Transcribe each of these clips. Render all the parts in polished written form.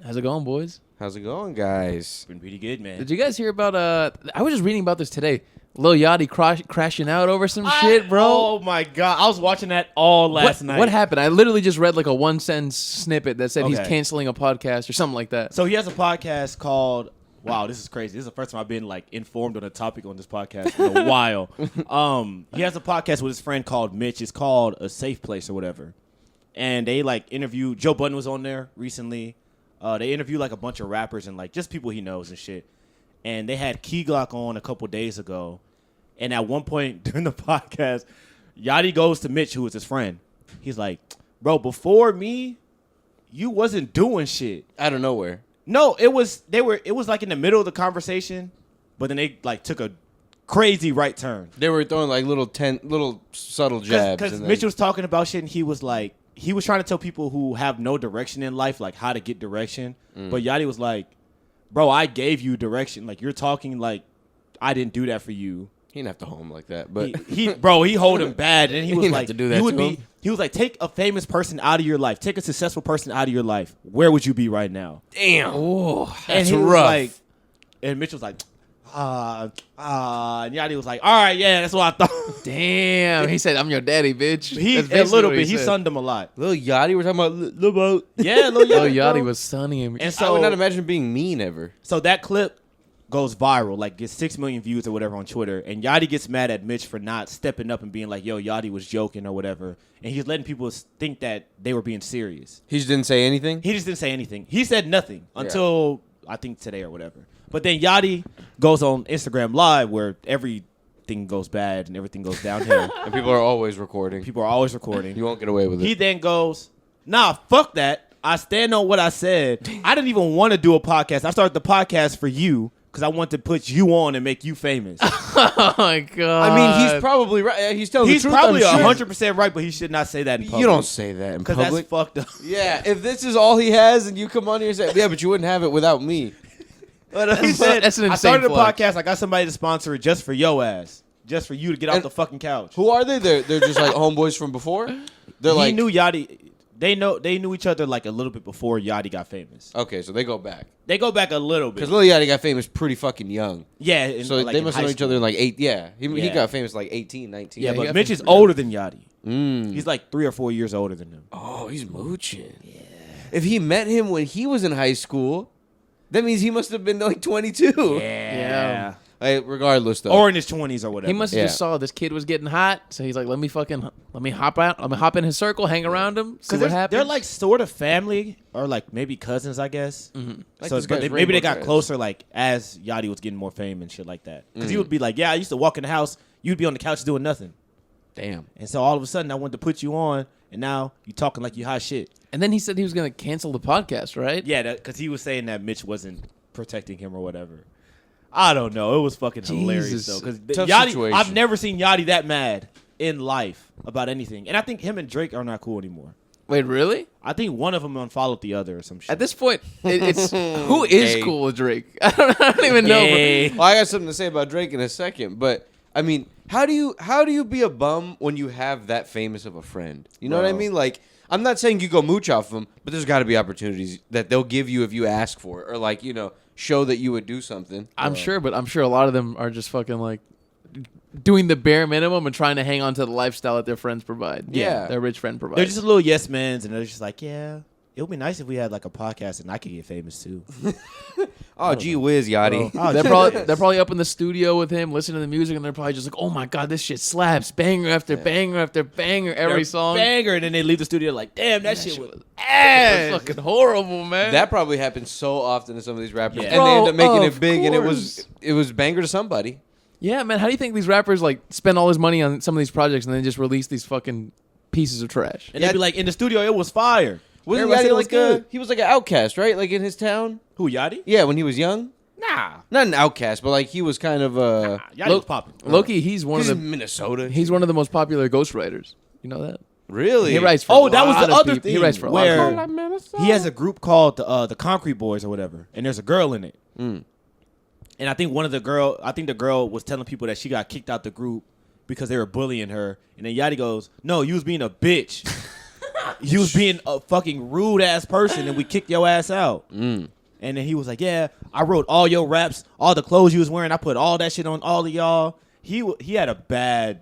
How's it going, boys? How's it going, guys? Been pretty good, man. Did you guys hear about, I was just reading about this today. Lil Yachty crashing out over some shit, bro. Oh, my God. I was watching that all last night. What happened? I literally just read like a one-sentence snippet that said he's Okay. canceling a podcast or something like that. So he has a podcast called, wow, this is crazy. This is the first time I've been like informed on a topic on this podcast in a while. He has a podcast with his friend called Mitch. It's called A Safe Place or whatever. And they like interviewed, Joe Budden was on there recently. They interviewed like a bunch of rappers and like just people he knows and shit. And they had Key Glock on a couple days ago. And at one point during the podcast, Yachty goes to Mitch, who was his friend. He's like, bro, before me, you wasn't doing shit. Out of nowhere. No, it was like in the middle of the conversation, but then they like took a crazy right turn. They were throwing like little subtle jabs. Because Mitch was talking about shit and he was trying to tell people who have no direction in life, like how to get direction. But Yachty was like, bro, I gave you direction. Like you're talking like I didn't do that for you. He didn't have to home like that, but he hold him bad. And he was didn't like, have to do that to him. He was like, take a famous person out of your life. Take a successful person out of your life. Where would you be right now? damn. Oh, And That's he was rough. like, and Mitch was like, and Yachty was like, all right, yeah, that's what I thought. damn. He said, I'm your daddy, bitch. He That's a basically little what bit. He said. sunned him a lot. Lil Yachty, we're talking about Lil Boat. Yeah, Lil Yachty. Lil Yachty bro. was sunny him. And I would not so, imagine being mean ever. so that clip goes viral, like gets 6 million views or whatever on Twitter. And Yachty gets mad at Mitch for not stepping up and being like, yo, Yachty was joking or whatever. And he's letting people think that they were being serious. He just didn't say anything. He just didn't say anything. He said nothing until I think today or whatever. But then Yachty goes on Instagram Live where everything goes bad and everything goes downhill. And people are always recording. People are always recording. You won't get away with it. He then goes, nah, fuck that. I stand on what I said. I didn't even want to do a podcast. I started the podcast for you because I want to put you on and make you famous. Oh, my God. I mean, he's probably right. He's telling He's the truth. probably I'm sure. 100% right, but he should not say that in public. You don't say that in Because public. that's fucked up. Yeah, if this is all he has and you come on here and say, yeah, but you wouldn't have it without me. He said, That's an I insane started a flex. podcast. I got somebody to sponsor it just for your ass. Just for you to get off And the fucking couch. Who are they? They're just like homeboys from before? They're He like, knew Yachty. They knew each other like a little bit before Yachty got famous. okay, so they go back. They go back a little bit. Because Lil Yachty got famous pretty fucking young. Yeah. So like they in must high know each other school. in like 8. Yeah. He Yeah. got famous like 18, 19. Yeah, he but got Mitch famous is pretty older than Yachty. Mm. He's like 3 or 4 years older than him. Oh, he's mooching. Yeah. If he met him when he was in high school, that means he must have been like 22. Yeah. Like, regardless, though. Or in his 20s or whatever. He must have just Yeah. saw this kid was getting hot, so he's like, let me hop out. Let me hop in his circle, hang around him, see what happens. They're like sort of family or like maybe cousins, I guess. Like So this but guy's maybe they Rainbow got Dreads. closer like as Yachty was getting more fame and shit like that. Because he would be like, yeah, I used to walk in the house. You'd be on the couch doing nothing. Damn. And so all of a sudden I wanted to put you on and now you talking like you hot shit. And then he said he was going to cancel the podcast, right? Yeah, because he was saying that Mitch wasn't protecting him or whatever. I don't know. It was fucking hilarious Jesus. though. Because Tough Yachty, situation. I've never seen Yachty that mad in life about anything. And I think him and Drake are not cool anymore. Wait, really? I think one of them unfollowed the other or some shit. At this point, it's who is Gay. cool with Drake? I don't even know. Gay. Bro. Well, I got something to say about Drake in a second, but I mean, how do you be a bum when you have that famous of a friend? You know what I Bro. mean? Like, I'm not saying you go mooch off them, but there's got to be opportunities that they'll give you if you ask for it, or like, you know, show that you would do something. I'm sure, but I'm sure a lot of them are just fucking like doing the bare minimum and trying to hang on to the lifestyle that their friends provide. Yeah. Their rich friend provides. They're just little yes mans, and they're just like, yeah, it would be nice if we had like a podcast and I could get famous too. Oh, gee whiz, Yachty. Oh, they're Jesus. probably up in the studio with him listening to the music, and they're probably just like, "Oh my god, this shit slaps! Banger after banger after banger, every They're song." banger, and then they leave the studio like, damn, that shit was It's ass. fucking horrible, man. That probably happens so often to some of these rappers, Yeah. and they end up making Bro, it big, and of it was banger to somebody. Yeah, man. How do you think these rappers like spend all this money on some of these projects and then just release these fucking pieces of trash? And they'd be like, in the studio, it was fire. Wasn't Everybody said Yachty it was like good. he was like an outcast, right? Like in his town. Who, Yachty? Yeah, when he was young. Nah. Not an outcast, but like he was kind of Yachty Lo- was popping. Loki, he's one of He's the in Minnesota. he's one of the most popular ghostwriters. You know that? really He writes for Oh, a that was lot the of other people. thing. He writes for a lot of where people. he has a group called the Concrete Boys or whatever, and there's a girl in it. Mm. And I think the girl was telling people that she got kicked out the group because they were bullying her. And then Yachty goes, "No, you was being a bitch." you was being a fucking rude ass person, and we kicked your ass out. And then he was like, yeah, I wrote all your raps, all the clothes you was wearing. I put all that shit on all of y'all. He had a bad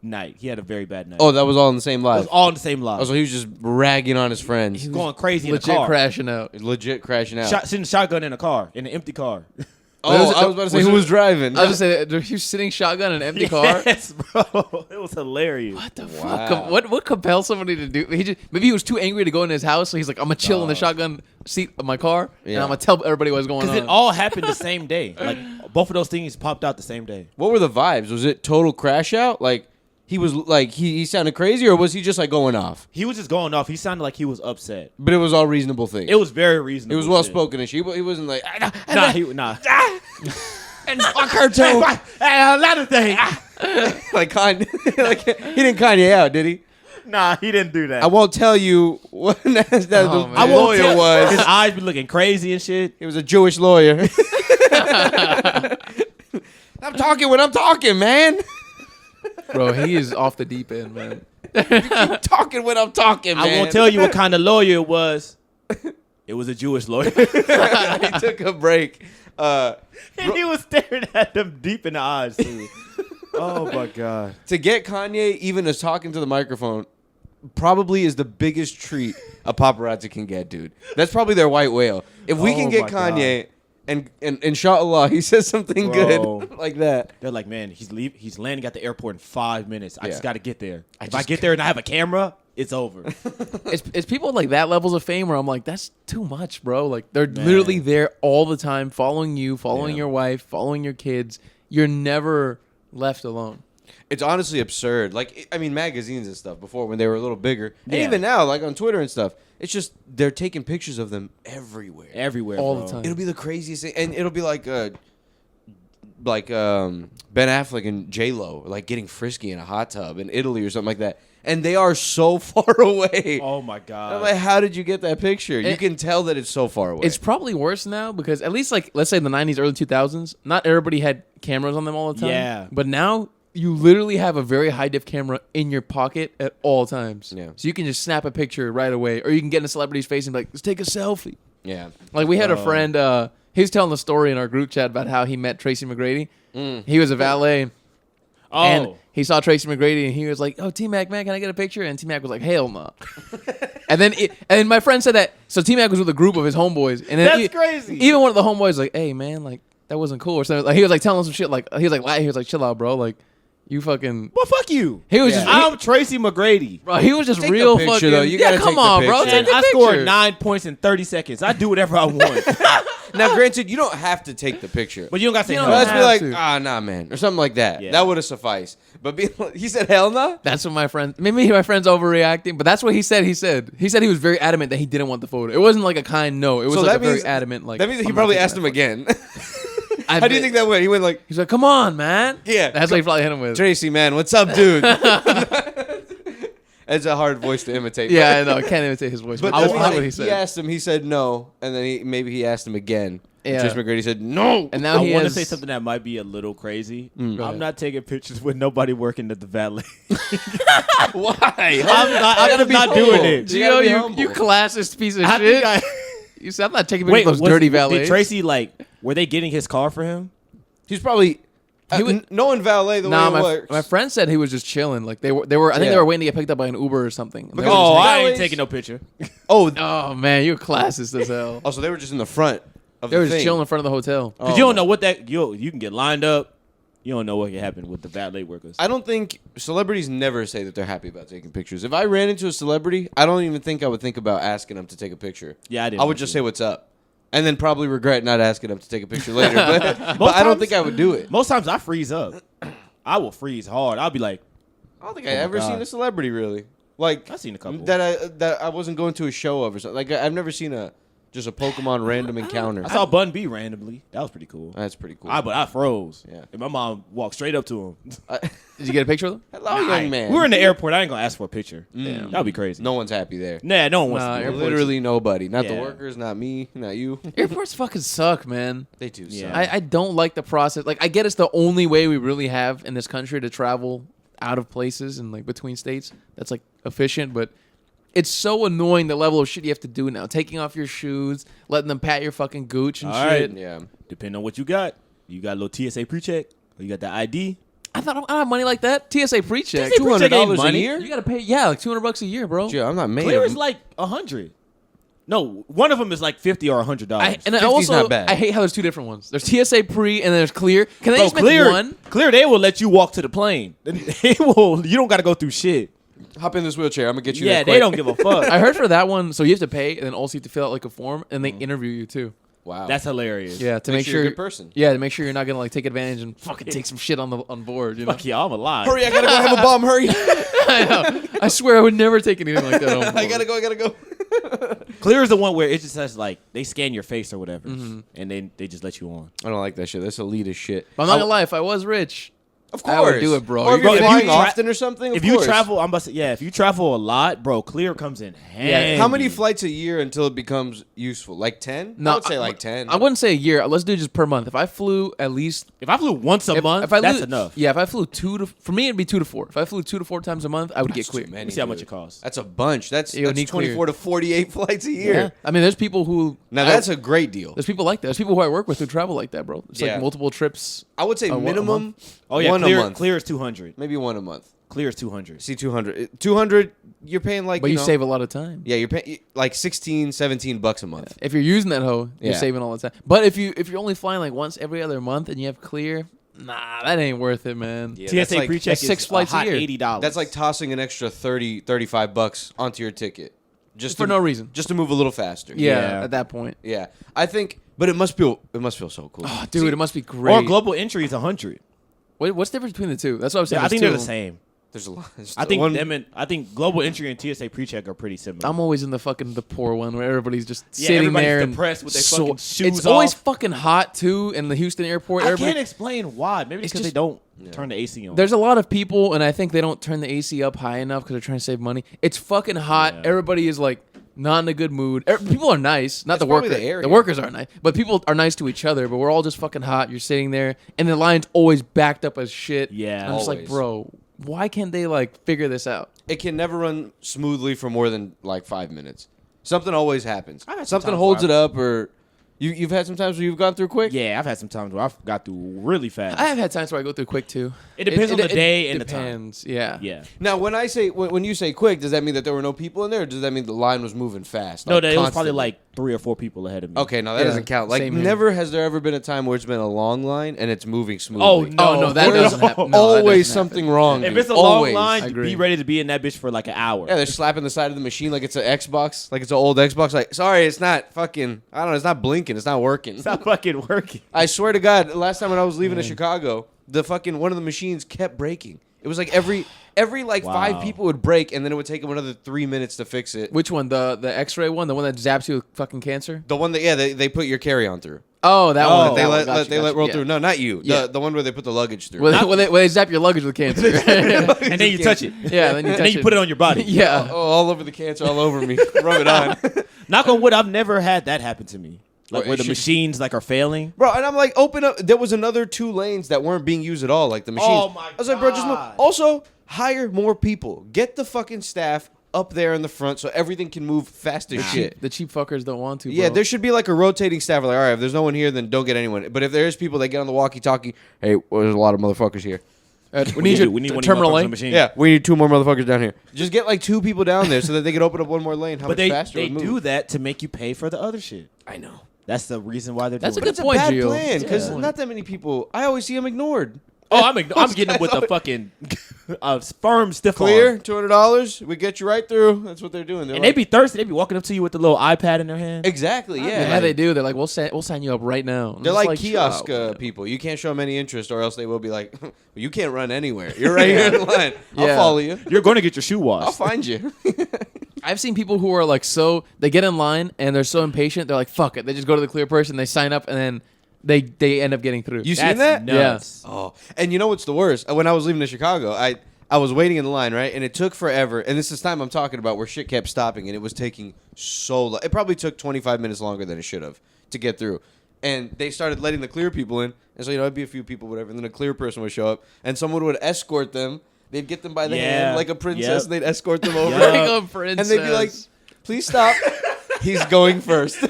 night. He had a very bad night. Oh, that was all in the same it live. was all in the same live. Oh, so he was just ragging on his friends. He was going crazy in the Legit car. crashing out. Legit crashing out. Sitting shotgun in a car, in an empty car. I was about to say, who was driving? I was just saying, he was sitting shotgun in an empty car. Yes, bro. It was hilarious. What the Wow. fuck? What compels somebody to do? Maybe he was too angry to go in his house, so he's like, I'm gonna chill in the shotgun seat of my car, and I'm gonna tell everybody what's going on. Because it all happened the same day. Like, both of those things popped out the same day. What were the vibes? Was it total crash out? Like, he was like, he sounded crazy, or was he just like going off? He was just going off. He sounded like he was upset. But it was all reasonable things. It was very reasonable. It was well spoken and shit. He wasn't like, Nah. and fuck her too. A lot of things. Like Kanye, like he didn't Kanye out, did he? Nah, he didn't do that. I won't tell you what man. the lawyer was. His eyes be looking crazy and shit. He was a Jewish lawyer. I'm talking when I'm talking, man. Bro, he is off the deep end, man. Keep talking when I'm talking, man. I won't tell you what kind of lawyer it was. It was a Jewish lawyer. He took a break. And he was staring at them deep in the eyes, too. Oh, my God. To get Kanye even as talking to the microphone probably is the biggest treat a paparazzi can get, dude. That's probably their white whale. If we can get Kanye and inshallah he says something good like that. They're like, man, he's landing at the airport in 5 minutes. I Yeah. just got to get there. If I get there and I have a camera, it's over. It's people like that levels of fame where I'm like, that's too much, bro. Like they're literally there all the time, following you, following your wife, following your kids. You're never left alone. It's honestly absurd. Like, I mean, magazines and stuff before when they were a little bigger. And Yeah. even now, like on Twitter and stuff, it's just they're taking pictures of them everywhere. Everywhere, All bro. the time. It'll be the craziest thing. And it'll be like Ben Affleck and J-Lo, like getting frisky in a hot tub in Italy or something like that. And they are so far away. Oh, my God. I'm like, how did you get that picture? You can tell that it's so far away. It's probably worse now because at least like let's say the 90s, early 2000s, not everybody had cameras on them all the time. Yeah. But now you literally have a very high def camera in your pocket at all times. Yeah. So you can just snap a picture right away, or you can get in a celebrity's face and be like, let's take a selfie. yeah. Like we had a friend, he was telling the story in our group chat about how he met Tracy McGrady. He was a valet. Oh. And he saw Tracy McGrady and he was like, oh, T-Mac, man, can I get a picture? And T-Mac was like, hell no. and then my friend said that, so T-Mac was with a group of his homeboys. And then That's crazy. Even one of the homeboys was like, hey, man, like, that wasn't cool or something. Like, he was like telling him some shit. Like, he was like, chill out, bro. Like, you fucking. Well, fuck you. He was just. I'm Tracy McGrady. Bro, he was just Take real the picture, fucking. though. You yeah, gotta come take the on, bro. picture. Take the I picture. scored 9 points in 30 seconds. I do whatever I want. Now, granted, you don't have to take the picture. But you don't got to say You no. don't Let's be have like, to. nah, man, or something like that. Yeah. That would have sufficed. But he said, hell no. That's what my friend. Maybe my friend's overreacting, but that's what he said. He said he was very adamant that he didn't want the photo. It wasn't like a kind no. It was So like that a very means- adamant like. That means that he I'm not probably taking asked that him again. photo. I How do you bet- think that went? He went like, He's like, come on, man. Yeah. That's what he probably hit him with. Tracy, man, what's up, dude? It's a hard voice to imitate. Yeah, I know. I can't imitate his voice. But But that's that's why what he said. asked him. He said no, and then maybe he asked him again. Yeah. Tracy McGrady said no. And now I he want to has. say something that might be a little crazy. Go I'm ahead. not taking pictures with nobody working at the valet. Why? I'm not doing it. You gotta be Gio, humble. you classist piece of I shit. think You said I'm not taking Wait, pictures of those dirty did valets. Tracy were they getting his car for him? He's probably. He would- no one valet the Nah, way it my works. friend said he was just chilling. Like they were. I think Yeah. they were waiting to get picked up by an Uber or something. And they Because- were just Oh, hanging- I ain't valets- taking no picture. Oh, Oh man, you're classist as hell. so they were just in the front of They the were just thing. chilling in front of the hotel. Because you don't know what that you can get lined up. You don't know what can happen with the valet workers. I don't think celebrities never say that they're happy about taking pictures. If I ran into a celebrity, I don't even think I would think about asking them to take a picture. Yeah, I didn't I would want just to. say what's up, and then probably regret not asking them to take a picture later. But I don't times- think I would do it. Most times I freeze up. I will freeze hard. I'll be like, I don't think Oh I my ever God. seen a celebrity really. Like I've seen a couple. that I wasn't going to a show of or something. Like I've never seen just a Pokemon random encounter. I saw Bun B randomly. That was pretty cool. That's pretty cool. But I froze. Yeah. And my mom walked straight up to him. Did you get a picture of them? Hello, young man. We were in the airport. I ain't gonna ask for a picture. Mm. That'd be crazy. No one's happy there. Nah, no one wants Nah, to. airports- Literally nobody. Not the Yeah. workers. Not me. Not you. Airports fucking suck, man. They do. Yeah. suck. I don't like the process. Like I get it's the only way we really have in this country to travel out of places and like between states. That's like efficient, but it's so annoying the level of shit you have to do now. Taking off your shoes, letting them pat your fucking gooch and All shit. right. Yeah. Depending on what you got. You got a little TSA pre-check, or you got the ID. I thought I don't have money like that. TSA pre-check. TSA pre-check ain't $200 a money. year? You gotta pay, like $200 a year, bro. Gee, I'm not made Clear of is like 100. No, one of them is like $50 or $100. And I 50's also not bad. I hate how there's two different ones. There's TSA pre and then there's clear. Can they Bro, just make clear, one? Clear, they will let you walk to the plane. They will. You don't got to go through shit. Hop in this wheelchair. I'm gonna get you. Yeah, there they quick. don't give a fuck. I heard for that one, so you have to pay and then also you have to fill out like a form and they interview you too. Wow. That's hilarious. Yeah, to Makes make you a sure good person. Yeah, to make sure you're not gonna like take advantage and fucking take some shit on board. You know? Fuck yeah, I'm alive. Hurry! I gotta go have a bomb. Hurry! I know. I swear I would never take anything like that on board. I gotta go. Clear is the one where it just says like they scan your face or whatever, and then they just let you on. I don't like that shit. That's elitist shit. But I'm not gonna lie, if I was rich, Of I would do it, bro. Or if Bro, you're if flying you often or something. If of you course. travel, I'm about to say, yeah. If you travel a lot, bro, Clear comes in handy. How many flights a year until it becomes useful? Like 10? no, I would say like 10. I wouldn't say a year. Let's do just per month. If I flew at least If I flew once a month, if I that's flew, enough. Yeah, if I flew for me it'd be 2 to 4. If I flew 2 to 4 times a month, I would get clear. too Let many, me see how much dude. it costs. That's a bunch. That's You need 24 to 48 flights a year. Yeah, I mean, there's people who Now that's a great deal. there's people like that. There's people who I work with who travel like that, bro. It's Yeah. like multiple trips. I would say A minimum Oh yeah, one Clear, a month. Clear is 200. Maybe one a month. Clear is 200. See 200. 200 you're paying like But you know, save a lot of time. Yeah, you're paying like 16, 17 bucks a month. If you're using that hoe, you're Yeah. saving all the time. But if you're only flying like once every other month and you have clear, nah, that ain't worth it, man. Yeah, that's TSA like- pre-check that's is 6 flights a hot year. $80. That's like tossing an extra 30, 35 bucks onto your ticket. Just For to, no reason. Just to move a little faster. Yeah, Yeah. at that point. Yeah. I think but it must feel so cool. Oh, dude, See, it must be great. or global entry is 100. What's the difference between the two? That's what I'm saying. Yeah, I think they're there's the two. same. there's a lot. I think one, I think global entry and TSA pre-check are pretty similar. I'm always in the poor one where everybody's just Yeah, sitting everybody's there and depressed with their fucking shoes It's always off. fucking hot too in the Houston airport. I Everybody- can't explain why. Maybe It's because they just- don't turn the AC on. There's a lot of people, and I think they don't turn the AC up high enough because they're trying to save money. It's fucking hot. Yeah. Everybody is like not in a good mood. People are nice, not It's the probably workers. the area. The workers are nice, but people are nice to each other. But we're all just fucking hot. You're sitting there, and the line's always backed up as shit. Yeah. I'm just like, Always. bro, why can't they like figure this out? it can never run smoothly for more than like 5 minutes. Something always happens. I've had some Something times holds where it up or you've had some times where you've gone through quick? yeah, I've had some times where I've got through really fast. I have had times where I go through quick too. It depends on the day and the time. depends. Yeah. Yeah. Now, when you say quick, does that mean that there were no people in there, or does that mean the line was moving fast? No, like, it was probably constantly? like 3 or 4 people ahead of me. Okay, no, that Yeah, doesn't count. Like, same here. never has there ever been a time where it's been a long line and it's moving smoothly. Oh, no. Oh no, that There's doesn't happen. No, that Always doesn't happen. something wrong. If dude. it's a Always. long I line, agree. be ready to be in that bitch for like an hour. Yeah, they're slapping the side of the machine like it's an Xbox, like it's an old Xbox. Like, sorry, it's not fucking. I don't know. It's not blinking. It's not working. It's not fucking working. I swear to God, last time when I was leaving to Chicago, the fucking one of the machines kept breaking. It was like every like Wow. 5 people would break, and then it would take them another 3 minutes to fix it. Which one? The X-ray one, the one that zaps you with fucking cancer? The one that they put your carry on through. Oh, that Oh, one. that They that one. let, Gotcha, they let gotcha. roll Yeah. through. No, not you. Yeah. The one where they put the luggage through. Where they zap your luggage with cancer. And then you touch it. Yeah, then you And touch then you put it on your body. Yeah. Oh, all over the cancer, all over me. Rub it on. Knock on wood, I've never had that happen to me. Like Well, where it the should- machines like are failing. Bro, and I'm like, open up. There was another 2 lanes that weren't being used at all, like the machines. Oh, my I was like, bro, just move. God. Also, hire more people. Get the fucking staff up there in the front so everything can move fast as shit. The cheap fuckers don't want to. Yeah, bro. there should be like a rotating staff. Like, all right, if there's no one here, then don't get anyone. But if there is people that get on the walkie-talkie, hey, well, there's a lot of motherfuckers here. We need you. We need one terminal of lane. the machine. Yeah, we need 2 more motherfuckers down here. Just get like 2 people down there so that they can open up one more lane. How But much they faster it would do move. that to make you pay for the other shit. I know. That's the reason why they're That's doing a it. good It's a point, bad Gio. plan because Yeah. not that many people. I always see them ignored. Oh, I'm getting them with a fucking firm stiff Clear, arm. $200. We get you right through. That's what they're doing. They're And like, they be thirsty. They be walking up to you with the little iPad in their hand. exactly, yeah. Yeah, they do. They're like, we'll sign you up right now. I'm They're just like kiosk chill out. people. You can't show them any interest, or else they will be like, well, "You can't run anywhere. You're right here in the line. I'll Yeah. follow you. You're going to get your shoe washed. I'll find you." I've seen people who are like they get in line and they're so impatient. They're like, fuck it. They just go to the clear person. They sign up and then they end up getting through. You That's seen that? nuts. Oh, and you know what's the worst? When I was leaving to Chicago, I was waiting in the line, right? And it took forever. And this is time I'm talking about where shit kept stopping, and it was taking so long. It probably took 25 minutes longer than it should have to get through. And they started letting the clear people in. And so, it'd be a few people, whatever. And then a clear person would show up, and someone would escort them They'd get them by the Yeah. hand like a princess, Yep. and they'd escort them over. Like a princess. And they'd be like, please stop. He's going first. let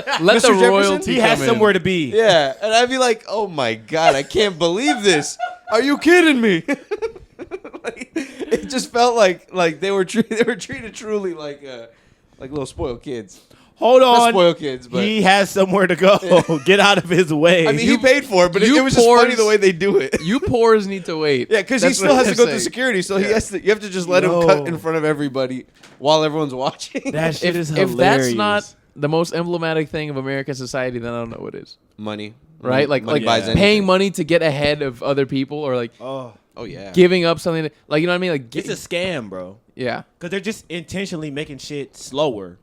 Mr. the Jefferson? royalty He has come in. somewhere to be. Yeah. And I'd be like, oh my God, I can't believe this. Are you kidding me? Like, it just felt like they were treated truly like little spoiled kids. Hold Not on. spoiled kids, but He has somewhere to go. Get out of his way. I mean, he paid for it, but it you was just poors- funny the way they do it. You poors need to wait. Yeah, because he That's still what has to I'm go through saying. security, so he has to. You have to just let him cut in front of everybody while everyone's watching. that shit is hilarious. If that's not the most emblematic thing of American society, then I don't know what is. Money, Right? Like money buys paying anything. money to get ahead of other people, or like Oh, yeah, giving up something. Like, you know what I mean? Like, it's a scam, bro. yeah. Because they're just intentionally making shit slower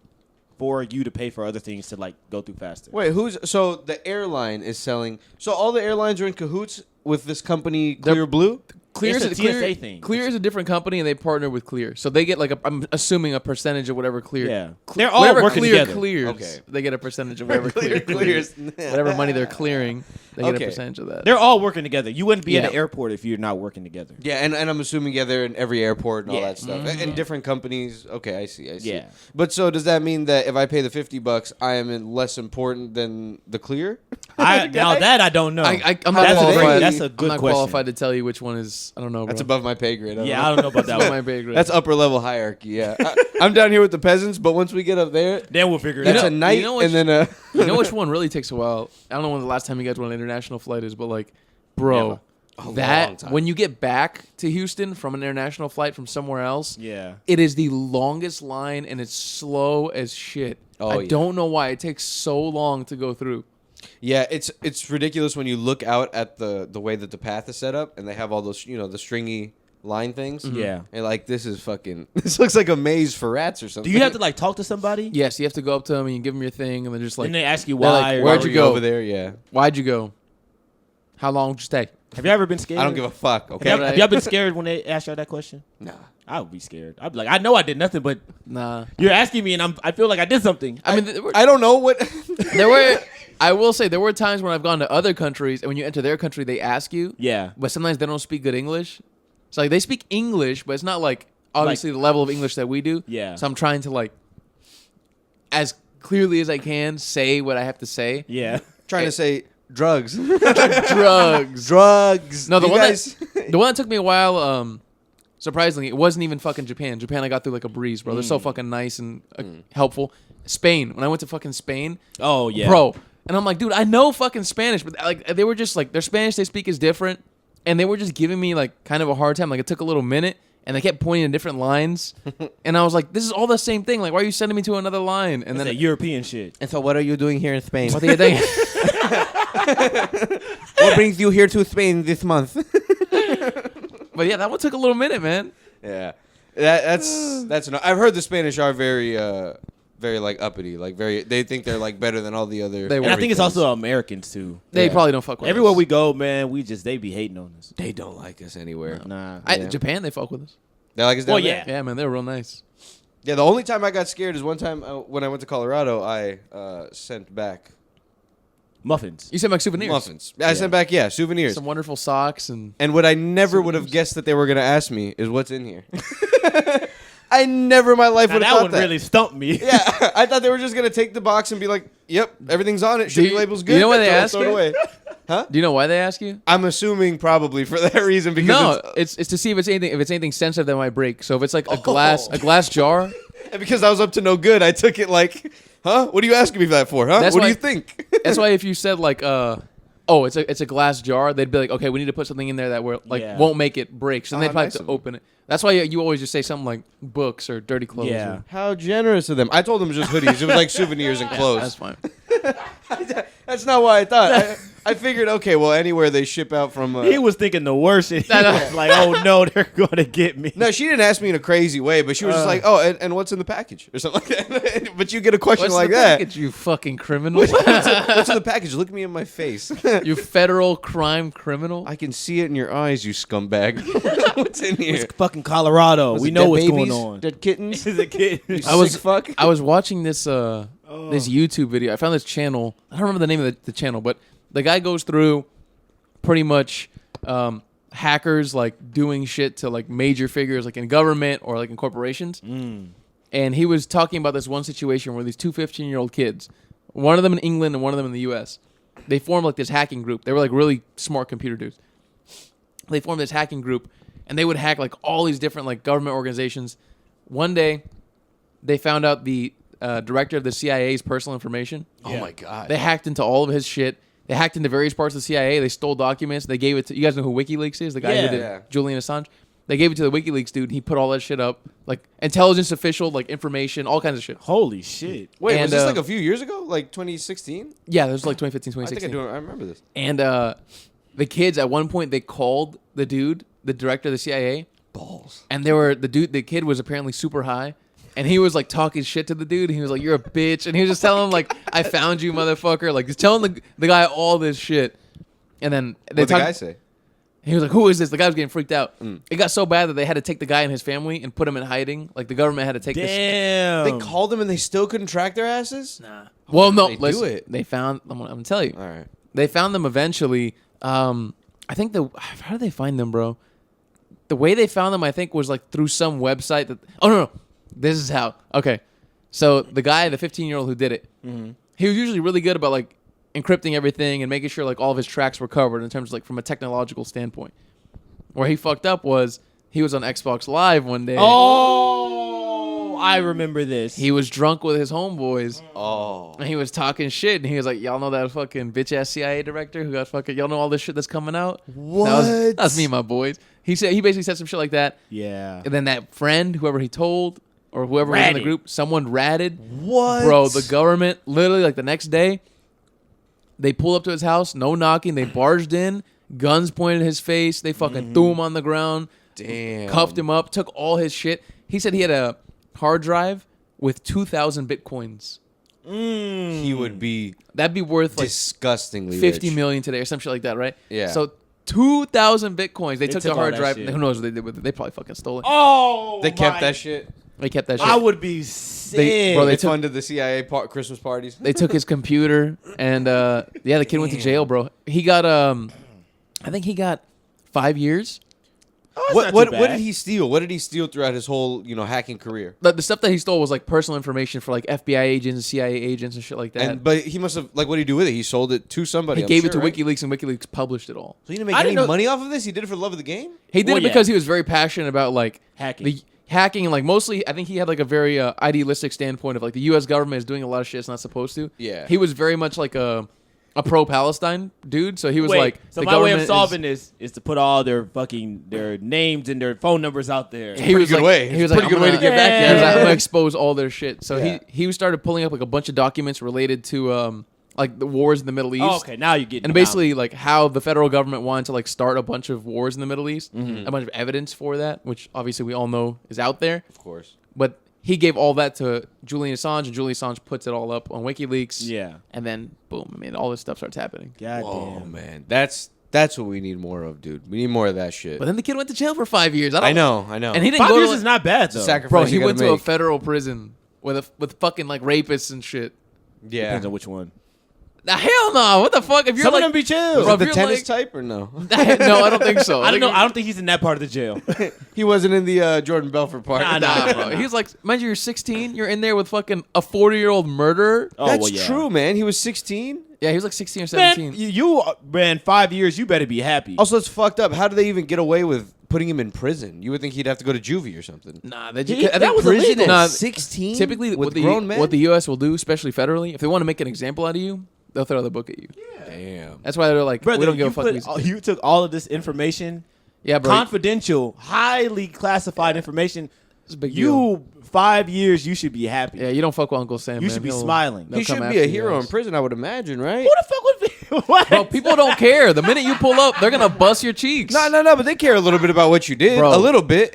for you to pay for other things to like go through faster. Wait, so the airline is selling? So all the airlines are in cahoots with this company, They're- Clear Blue. Clear It's is a TSA thing. Clear is a different company, and they partner with Clear, so they get like I'm assuming a percentage of whatever Clear. Yeah. They're all whatever working Clear together. clears. Okay. They get a percentage of whatever Clear clears. whatever money they're clearing, they get Okay. a percentage of that. They're all working together. You wouldn't be at Yeah. an airport if you're not working together. Yeah, and I'm assuming they're in every airport and all Yeah. that stuff, and different companies. Okay, I see. Yeah. But so does that mean that if I pay the $50, I am less important than the Clear? Now that I don't know. I'm not That's a qualified. great- that's a I'm good not question. qualified to tell you which one is. I don't know. Bro. That's above my pay grade. Yeah, I don't know about that That's one. my big grade. That's upper level hierarchy. Yeah, I'm down here with the peasants, but once we get up there, Then we'll figure it that's out. a night, you know which- and then You know which one really takes a while? I don't know when the last time you guys went on an international flight is, but like, bro, Never. A long that time. when you get back to Houston from an international flight from somewhere else, Yeah. it is the longest line and it's slow as shit. Oh, I yeah. don't know why it takes so long to go through. yeah, it's ridiculous when you look out at the way that the path is set up, and they have all those the stringy line things. Yeah. and like this looks like a maze for rats or something. Do you have to like talk to somebody? Yes, you have to go up to them and you give them your thing, and they're just like, And they ask you they're why. like, or where'd Why you were go? over there? Yeah, why'd you go? How long did you stay? Have you ever been scared? I don't give a fuck. Okay, Have y'all been scared when they ask y'all that question? nah. I would be scared. I'd be like, I know I did nothing, but Nah. you're asking me, and I feel like I did something. I mean, I don't know what. there were. I will say there were times when I've gone to other countries, and when you enter their country, they ask you. Yeah. But sometimes they don't speak good English. So like they speak English, but it's not like obviously the level of English that we do. Yeah. So I'm trying to like, as clearly as I can, say what I have to say. Yeah. Trying to say drugs. Drugs. Drugs. No, the You one guys- the one that took me a while. Surprisingly, it wasn't even fucking Japan. Japan, I got through like a breeze, bro. They're so fucking nice and helpful. Spain, when I went to fucking Spain, Oh yeah. bro. And I'm like, dude, I know fucking Spanish, but like they were just like their Spanish they speak is different, and they were just giving me like kind of a hard time. Like it took a little minute, and they kept pointing in different lines, and I was like, this is all the same thing. Like, why are you sending me to another line? And That's then that European shit. And so, what are you doing here in Spain? what do you think? What brings you here to Spain this month? But yeah, that one took a little minute, man. Yeah, that's. I've heard the Spanish are very like uppity, like very. They think they're like better than all the other. They And I think it's also Americans too. They Yeah. probably don't fuck with Everywhere us. we go, man, they be hating on us. They don't like us anywhere. Nah. Yeah. Japan, they fuck with us. They like us down Well, there? yeah. Yeah, man, they're real nice. Yeah, the only time I got scared is one time when I went to Colorado. I sent back Muffins. You sent back souvenirs, muffins. I sent back souvenirs. some wonderful socks, and And what I never would have guessed that they were gonna ask me is what's in here. I never in my life Now, would have that thought one that. really stumped me. Yeah, I thought they were just gonna take the box and be like, "Yep, everything's on it. Shipping you- label's do good." you know why they Throw it- ask throw it you? away. Huh? do you know why they ask you? I'm assuming probably for that reason because No, it's to see if it's anything sensitive that might break. So if it's like a glass jar. and because I was up to no good, I took it like, "Huh? What are you asking me that for? Huh? That's What do why- you think?" That's why if you said like it's a glass jar, they'd be like, okay, we need to put something in there that won't make it break. So then Oh, they'd probably nice have of to them. open it. That's why you always just say something like books or dirty clothes. Yeah. or- How generous of them! I told them it was just hoodies. It was like souvenirs and that's clothes. fine. That's not what I thought. I figured, okay, well, anywhere they ship out from. He was thinking the worst. He was like, oh no, they're gonna get me. No, she didn't ask me in a crazy way, but she was just like, "Oh, and what's in the package?" or something like that. But you get a question What's like the that. package, you fucking criminal? What's in the package? Look me in my face. You federal crime criminal. I can see it in your eyes, you scumbag. What's in here? It's fucking Colorado. Was We it know dead what's babies? going on. Dead kittens? Is a kid. I was Sick fuck. I was watching this this YouTube video. I found this channel. I don't remember the name of the channel, but the guy goes through pretty much hackers like doing shit to like major figures like in government or like in corporations. And he was talking about this one situation where these two 15-year-old kids, one of them in England and one of them in the U.S., they formed like this hacking group. They were like really smart computer dudes. They formed this hacking group, and they would hack like all these different like government organizations. One day, they found out the director of the CIA's personal information. Oh my god! They hacked into all of his shit. They hacked into various parts of the CIA. They stole documents. They gave it to, you guys know who WikiLeaks is? The guy who did Julian Assange. They gave it to the WikiLeaks dude. He put all that shit up, like intelligence official, like information, all kinds of shit. Holy shit! Wait, And, was this like a few years ago, like 2016? Yeah, this was like 2015, I 2016. think I remember this. And the kids at one point they called the dude, the director of the CIA, Balls. and the kid was apparently super high, and he was like talking shit to the dude. He was like, "You're a bitch," and he was just telling him like, "I found you, motherfucker," like just telling the guy all this shit. And then What did the guy say? He was like, "Who is this?" The guy was getting freaked out. It got so bad that they had to take the guy and his family and put him in hiding. Like the government had to take this. Damn. They called them and they still couldn't track their asses? Nah. Well, no. they do Listen, it? they found. I'm gonna tell you. All right. They found them eventually. I think how did they find them, bro? The way they found them, I think, was like through some website that. Oh no. This is how. Okay. So the guy, the 15-year-old who did it, he was usually really good about like encrypting everything and making sure like all of his tracks were covered in terms of like from a technological standpoint. Where he fucked up was he was on Xbox Live one day. Oh, I remember this. He was drunk with his homeboys. Oh. And he was talking shit, and he was like, "Y'all know that fucking bitch ass CIA director who got fucking, y'all know all this shit that's coming out? What? That's me and my boys." He basically said some shit like that. Yeah. And then that friend, whoever he told, or whoever was in the Ratted. group, someone ratted. What? Bro, the government, literally like the next day, they pulled up to his house, no knocking, they barged in, guns pointed at his face, they fucking threw him on the ground, Damn. cuffed him up, took all his shit. He said he had a hard drive with 2,000 bitcoins. He would be That'd be worth like disgustingly 50 rich. million today or some shit like that, right? Yeah. So 2,000 bitcoins. They took the took hard all that drive. shit. Who knows what they did with it? They probably fucking stole it. Oh, They kept that shit. They kept that shit. I would be sick. They They took- funded the CIA Christmas parties. They took his computer, and yeah, the kid went to jail, bro. He got I think he got 5 years. Oh, that's What not too what bad. did he steal? What did he steal throughout his whole hacking career? The stuff that he stole was like personal information for like FBI agents and CIA agents and shit like that. But he must have what did he do with it? He sold it to somebody. He I'm gave it to sure, right? WikiLeaks, and WikiLeaks published it all. So he didn't make I any didn't know- money off of this. He did it for the love of the game. He did Well, it yeah. because he was very passionate about like Hacking. the hacking and like mostly I think he had like a very idealistic standpoint of like the U.S. government is doing a lot of shit it's not supposed to. Yeah. He was very much like a pro-Palestine dude, so he was Wait, like so the my way of government solving this is to put all their names and their phone numbers out there. He was good like, way. He was It's a like, pretty good way to get back He was like, at I'm it. gonna expose all their shit. So Yeah. he started pulling up like a bunch of documents related to like the wars in the Middle East. Oh, okay, now you get And basically like how the federal government wanted to like start a bunch of wars in the Middle East, a bunch of evidence for that, which obviously we all know is out there. Of course. But he gave all that to Julian Assange, and Julian Assange puts it all up on WikiLeaks. Yeah. And then boom, I mean, all this stuff starts happening. God Oh damn. man, that's what we need more of, dude. We need more of that shit. But then the kid went to jail for 5 years. I know. And he didn't 5 go years to is not bad though. sacrifice. bro. you He gotta went to a make. federal prison with fucking like rapists and shit. Yeah. Depends on which one. Now, hell no. What the fuck? If you're Some like, of them be chill. Bro, Was it if the you're tennis like- type or no? no, I don't think so. I don't know. I don't think he's in that part of the jail. He wasn't in the Jordan Belfort part. Nah, bro. He's like, mind you, you're 16. You're in there with fucking a 40-year-old murderer. Oh, That's well, yeah. true, man. He was 16. Yeah, he was like 16 or Man, 17. you ran 5 years. You better be happy. Also, it's fucked up. How do they even get away with putting him in prison? You would think he'd have to go to juvie or something. Nah, That was Prison illegal. at Nah, 16? typically, with what the grown men? what the U.S. will do, especially federally, if they want to make an example out of you, they'll throw the book at you. Damn. That's why they're like, Brother, we don't give you a fuck. put- who's- you took all of this information, Yeah, bro. confidential, highly classified information. It's a big deal. You 5 years, you should be happy. Yeah, you don't fuck with Uncle Sam. You man. should be He'll- smiling. they'll He come should after be a you hero guys. in prison, I would imagine, right? Who the fuck would be? What? Bro, people don't care. The minute you pull up, they're gonna bust your cheeks. No, but they care a little bit about what you did. Bro. A little bit.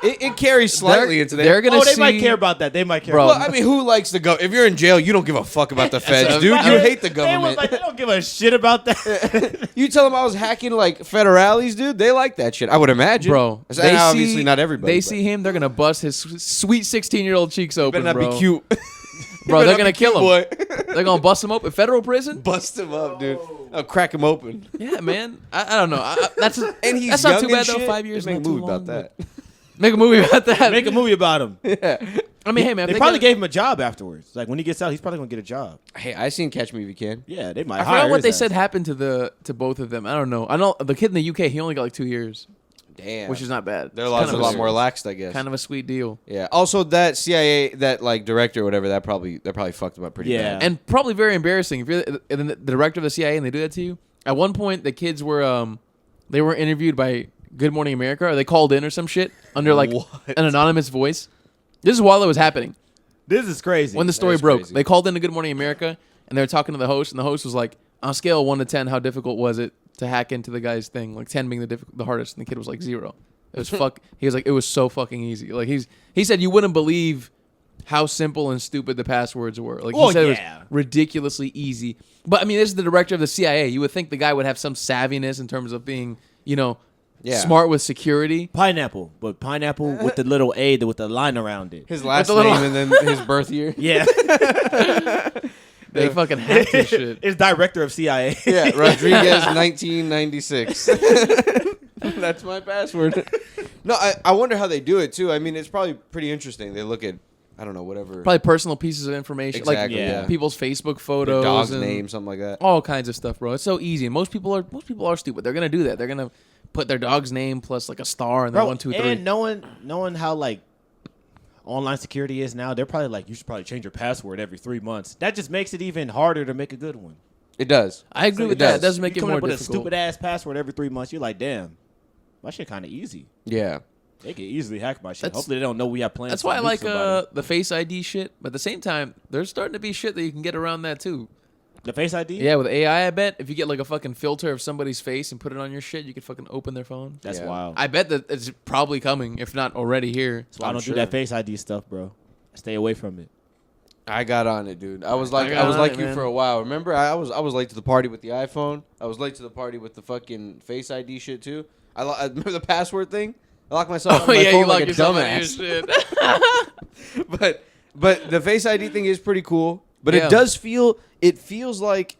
It carries slightly into They're there. gonna They see. might care about that. They might care. Bro. about Well, I mean, who likes the government? If you're in jail, you don't give a fuck about the feds, dude. You that. hate the They was government. like, they don't give a shit about that. You tell them I was hacking like federales, dude. They like that shit. I would imagine, Bro, Obviously, not everybody. They but see him, they're gonna bust his sweet 16-year-old cheeks open, better not bro. be cute. Bro, they're gonna kill him. Boy. They're gonna bust him open. Federal prison? Bust him up, dude. I'll crack him open. Yeah, man. I don't know. That's And he's that's not too young bad and though. shit. 5 years. Make a not too movie long, about that. but- Make a movie about that. Make a movie about him. Yeah. I mean, hey man, They probably gave him a job afterwards. Like when he gets out, he's probably gonna get a job. Hey, I seen Catch Me If You Can. Yeah, they might. I hire forgot what his they ass. said happened to both of them. I don't know. I know the kid in the UK. He only got like 2 years, Damn. which is not bad. They're It's a kind of lot more relaxed, I guess. Kind of a sweet deal, Yeah. Also, that CIA, that like director or whatever, that probably fucked him up pretty Yeah. bad. and probably very embarrassing. If you're the director of the CIA and they do that to you. At one point, the kids were they were interviewed by Good Morning America, or they called in or some shit under like What? an anonymous voice. This is while it was happening. This is crazy. When the story is broke, crazy. they called into Good Morning America and they were talking to the host, and the host was like, on a scale of 1 to 10, how difficult was it to hack into the guy's thing? Like 10 being the hardest, and the kid was like 0. It was He was like, it was so fucking easy. Like he said you wouldn't believe how simple and stupid the passwords were. Like he said, yeah. it was ridiculously easy. But I mean, this is the director of the CIA. You would think the guy would have some savviness in terms of being, Yeah. smart with security. Pineapple, but pineapple with the little A with the line around it. His last the name little- and then his birth year. Yeah, They fucking hacked his shit. it's director of CIA. Yeah, Rodriguez, 1996. That's my password. No, I wonder how they do it too. I mean, it's probably pretty interesting. They look at, I don't know, whatever. Probably personal pieces of information, Exactly, like yeah. people's Facebook their photos, dog's and name, something like that. all kinds of stuff, bro. It's so easy. And most people are stupid. They're gonna do that. They're gonna put their dog's name plus like a star and then Bro, 1, 2, 3. and knowing how like online security is now, they're probably like, you should probably change your password every 3 months. That just makes it even harder to make a good one. It does. I agree It with that. does. It does make You it coming more up with a difficult. stupid ass password every 3 months. You're like, damn, my shit kind of easy. Yeah. They can easily hack my shit. That's- Hopefully they don't know we have plans. That's to why I nuke like somebody. the Face ID shit. But at the same time, there's starting to be shit that you can get around that too. The Face ID. Yeah, with AI, I bet if you get like a fucking filter of somebody's face and put it on your shit, you could fucking open their phone. That's Yeah. wild. I bet that it's probably coming, if not already here. That's why I I'm don't sure. do that Face ID stuff, bro. Stay away from it. I got on it, dude. I was like got on like it, you man. for a while. Remember, I was late to the party with the iPhone. I was late to the party with the fucking Face ID shit too. I remember the password thing. I locked myself on my phone like a dumbass. Shit. But the Face ID thing is pretty cool. But Yeah. it feels like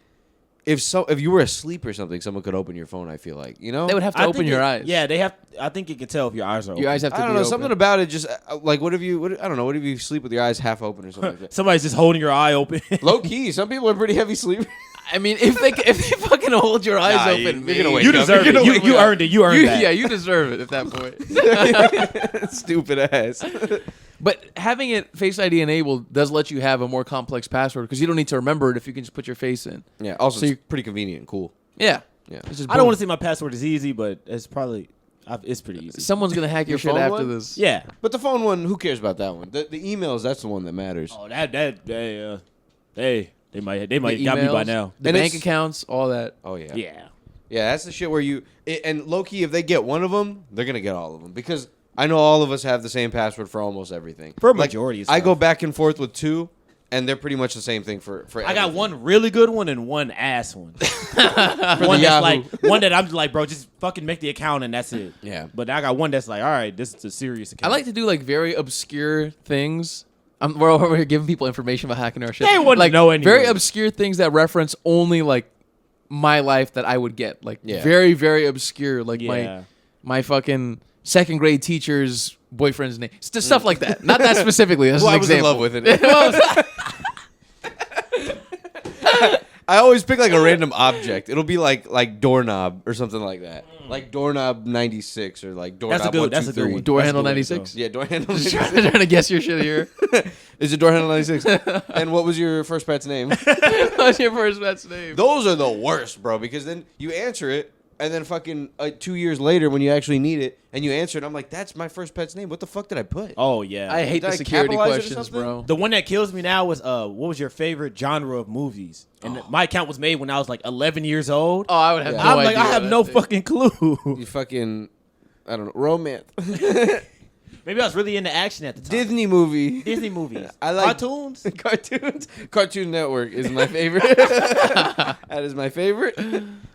if you were asleep or something, someone could open your phone. I feel like, you know. They would have to open your eyes. Yeah, they have. I think you can tell if your eyes are open. Your eyes have to I don't be know, open. something about it. Just like what if you? I don't know. What if you sleep with your eyes half open or something like that? Somebody's just holding your eye open. Low key, some people are pretty heavy sleepers. I mean, if they fucking hold your eyes Nah, open, you're man. gonna wake You up. deserve You're it. gonna You wake up. earned it. You earned that. Yeah, you deserve it at that point. Stupid ass. But having it Face ID enabled does let you have a more complex password because you don't need to remember it if you can just put your face in. Yeah. Also, So it's you- pretty convenient and cool. Yeah. Yeah. It's just I don't boom. want to say my password is easy, but it's probably it's pretty easy. Someone's gonna hack your Your shit phone after one? this. Yeah. But the phone one, who cares about that one? The emails, that's the one that matters. Oh, they might The got me by emails, now. The And bank it's- accounts, all that. Oh yeah. Yeah. Yeah, that's the shit where and low key, if they get one of them, they're gonna get all of them because I know all of us have the same password for almost everything. For a Like, majority of I stuff. go back and forth with 2, and they're pretty much the same thing for. I got everything. one really good one and one ass one. For One the that's Yahoo. like one that I'm just like, bro, just fucking make the account and that's it. Yeah. But I got one that's like, all right, this is a serious I account. like to do like very obscure things. We're giving people information about hacking our shit. They wouldn't like know anyway. very obscure things that reference only like my life that I would get. Like Yeah. very very obscure. Like Yeah. my fucking second grade teacher's boyfriend's name. Stuff like that. Not that specifically. That's Well, an I was in example. love with it. I always pick like a random object. It'll be like doorknob or something like that. Like doorknob 96 or like doorknob That's a good. That's a good 123. one. Door That's a handle good one, 96? so. Yeah, door handle Just 96. trying to guess your shit here. Is it door handle 96? And what was your first pet's name? What's your first pet's name? Those are the worst, bro, because then you answer it, and then fucking 2 years later when you actually need it, and you answer it, I'm like, that's my first pet's name. What the fuck did I put? Oh yeah. I hate Did the I security capitalize it or questions, something? bro. The one that kills me now was what was your favorite genre of movies? And my account was made when I was like 11 years old. Oh, I would have Yeah. no I'm like, idea I have what no that is. fucking clue. You fucking, I don't know, romance. Maybe I was really into action at the time. Disney movie. Disney movies. I like- cartoons. Cartoons. Cartoon Network is my favorite. That is my favorite.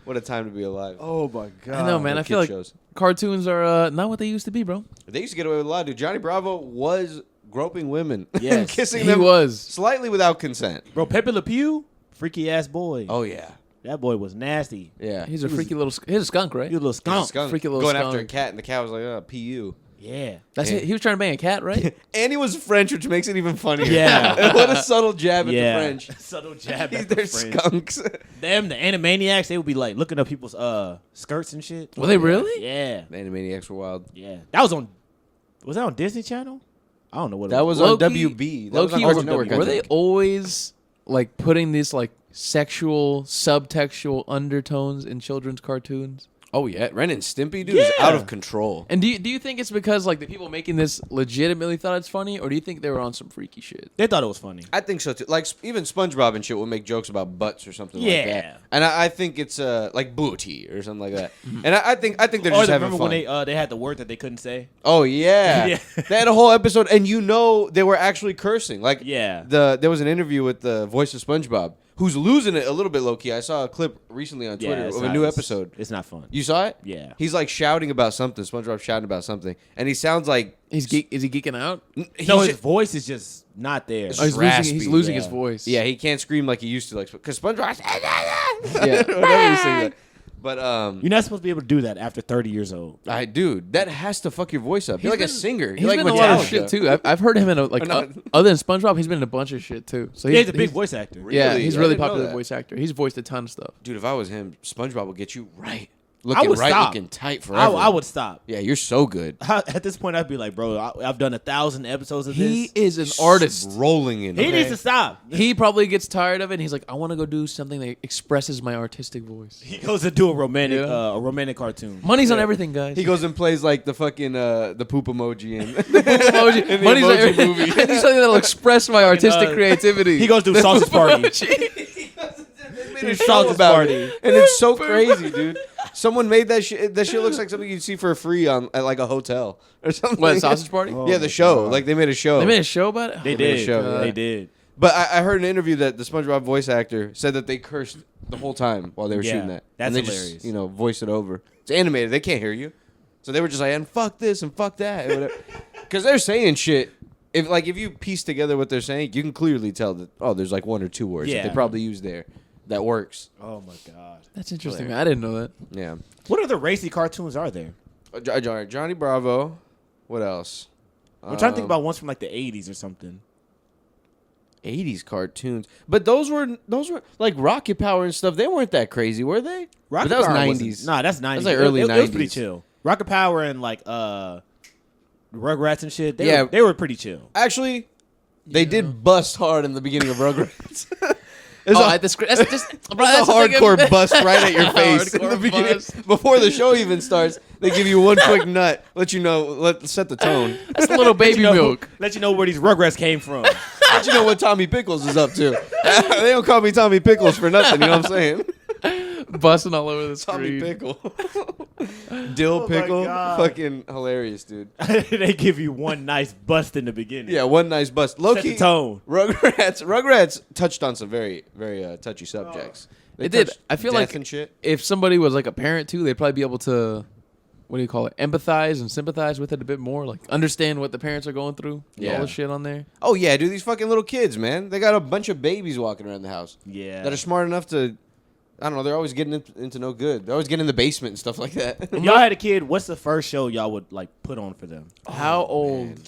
What a time to be alive. Oh my god. I know, man. I feel like cartoons are not what they used to be, bro. They used to get away with a lot, dude. Johnny Bravo was groping women, Yes. and kissing He them was. slightly without consent. Bro, Pepe Le Pew, freaky ass boy. Oh yeah, That boy was nasty. yeah. He's a freaky little. He's a skunk, right? He was a little skunk. Skunk Freaky little going after a skunk. cat, and the cat was like, "Pu." Yeah. That's Yeah. it. He was trying to bang a cat, right? And he was French, which makes it even funnier. Yeah. What a subtle jab at Yeah. the French. Subtle jab They're at the French. skunks. Them, the Animaniacs, they would be like looking up people's skirts and shit. Were they really? Yeah. The Animaniacs were wild. Yeah. That was that on Disney Channel? I don't know what it That was Low on key- WB. That Low was on key, Cartoon Network. I were they think. always like putting these like sexual, subtextual undertones in children's cartoons? Oh yeah, Ren and Stimpy, dude, is Yeah. out of control. And do you think it's because like the people making this legitimately thought it's funny, or do you think they were on some freaky shit? They thought it was funny. I think so too. Like even SpongeBob and shit will make jokes about butts or something like Yeah. that. And I think it's like booty or something like that. And I think they're Or just having remember fun. when they had the word that they couldn't say? Oh yeah. Yeah. They had a whole episode, and they were actually cursing. Like Yeah. there was an interview with the voice of SpongeBob, who's losing it a little bit low key. I saw a clip recently on Twitter it's of a not- new it's- episode. It's not fun. You saw it? Yeah. He's like shouting about something. SpongeBob's shouting about something, and he sounds like Is he geeking out? he's No, his just- voice is just not there. It's Oh, he's raspy, losing yeah. his voice. Yeah, he can't scream like he used to, like because SpongeBob. Yeah. Whatever he sings like. But You're not supposed to be able to do that after 30 years old. dude, that has to fuck your voice up. You're like a singer. He's You're like been in a lot of Metallica. shit too. I've heard him in Or not. other than SpongeBob, he's been in a bunch of shit too. So Yeah, he's a big voice actor. Yeah, Really? he's I really didn't know popular that. voice actor. He's voiced a ton of stuff. Dude, if I was him, SpongeBob would get you right. I Looking would right, stop. looking tight forever. I would stop. Yeah, you're so good. At this point, I'd be like, bro, I've done 1,000 episodes of He this. is an artist. Rolling in. He it. needs to stop. He probably gets tired of it. And he's like, I want to go do something that expresses my artistic voice. He goes to do a romantic, Yeah. a romantic cartoon. Money's on everything, guys. He goes and plays like the fucking the poop emoji in emoji. in the Money's on emoji everything. movie. I need something that'll express my artistic creativity. He goes to sausage party. made a Sausage show about party. it, and it's so crazy, dude. Someone made that shit. That shit looks like something you'd see for free at like a hotel or something. What, sausage party? Oh yeah, my the show. God. Like they made a show. They made a show about it. They made a did. show, They yeah. did. But I heard an interview that the SpongeBob voice actor said that they cursed the whole time while they were Yeah, shooting that. that's and they hilarious. Just, voiced it over. It's animated. They can't hear you. So they were just like, and fuck this and fuck that. And whatever. Because they're saying shit. If you piece together what they're saying, you can clearly tell that, there's like one or two words that Yeah. they probably use there. That works. Oh my God. That's interesting. I didn't know that. Yeah. What other racy cartoons are there? Johnny Bravo. What else? I'm trying to think about ones from like the 80s or something. 80s cartoons. But those were like Rocket Power and stuff. They weren't that crazy, were they? Rocket But that was Power 90s. Nah, that's 90s. That's like early it was pretty 90s. chill. Rocket Power and like Rugrats and shit. Yeah. They were pretty chill. Actually, they did bust hard in the beginning of Rugrats. That's a just bro, that's That's the a thing hardcore of- bust right at your face in the Hardcore beginning. bust. Before the show even starts, they give you one quick nut, let you know, set the tone, That's the little baby milk. Let you know where these Rugrats came from. let you know what Tommy Pickles is up to. They don't call me Tommy Pickles for nothing. You know what I'm saying? Busting all over the Tommy screen. Pickle, Dill Oh my Pickle, God. fucking hilarious, dude. They give you one nice bust in the beginning. Yeah, one nice bust. Low Set the key, tone. Rugrats touched on some very, very touchy subjects. They It did. touched I feel death like and shit. if somebody was like a parent too, they'd probably be able to, what do you call it, empathize and sympathize with it a bit more, like understand what the parents are going through. Yeah. All the shit on there. Oh yeah, dude, these fucking little kids, man. They got a bunch of babies walking around the house Yeah. that are smart enough to. I don't know. They're always getting into no good. They're always getting in the basement and stuff like that. If y'all had a kid, what's the first show y'all would like put on for them? How old?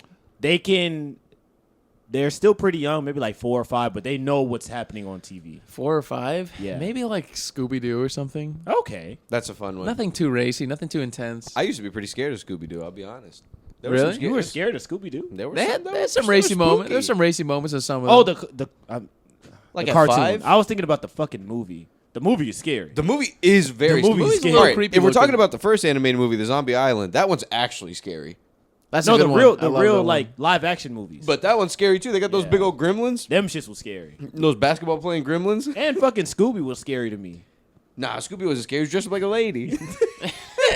They're still pretty young, maybe like 4 or 5, but they know what's happening on TV. 4 or 5? Yeah. Maybe like Scooby Doo or something. Okay. That's a fun one. Nothing too racy, nothing too intense. I used to be pretty scared of Scooby Doo. I'll be honest. There were Really? some You were scared of Scooby Doo? There were they some, had, that they had were- some that were racy moments. spooky. There's some racy moments in some of Oh, them. like the at cartoon. 5? I was thinking about the fucking movie. The movie is scary. The movie is very The movie's scary. a little All right, creepy if we're looking. talking about the first animated movie, The Zombie Island, that one's actually scary. That's No, a good the one. real, I the love real that like one. live action movies. But that one's scary too. They got those Yeah. big old gremlins, them shits was scary. those basketball playing gremlins. And fucking Scooby was scary to me. Nah, Scooby wasn't scary. He was dressed up like a lady.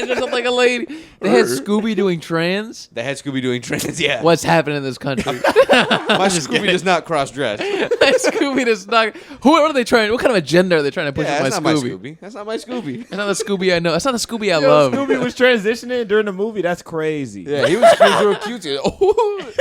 dressed up like a lady. They had Scooby doing trans. They had Scooby doing trans. Yeah. What's happening in this country? My Scooby does not cross dress. Scooby does not. What are they trying? What kind of agenda are they trying to push Yeah, with that's my not my Scooby? Scooby. That's not my Scooby. That's not the Scooby I know. That's not the Scooby I Yo, love. Scooby was transitioning during the movie. That's crazy. Yeah, he was real cute. Oh,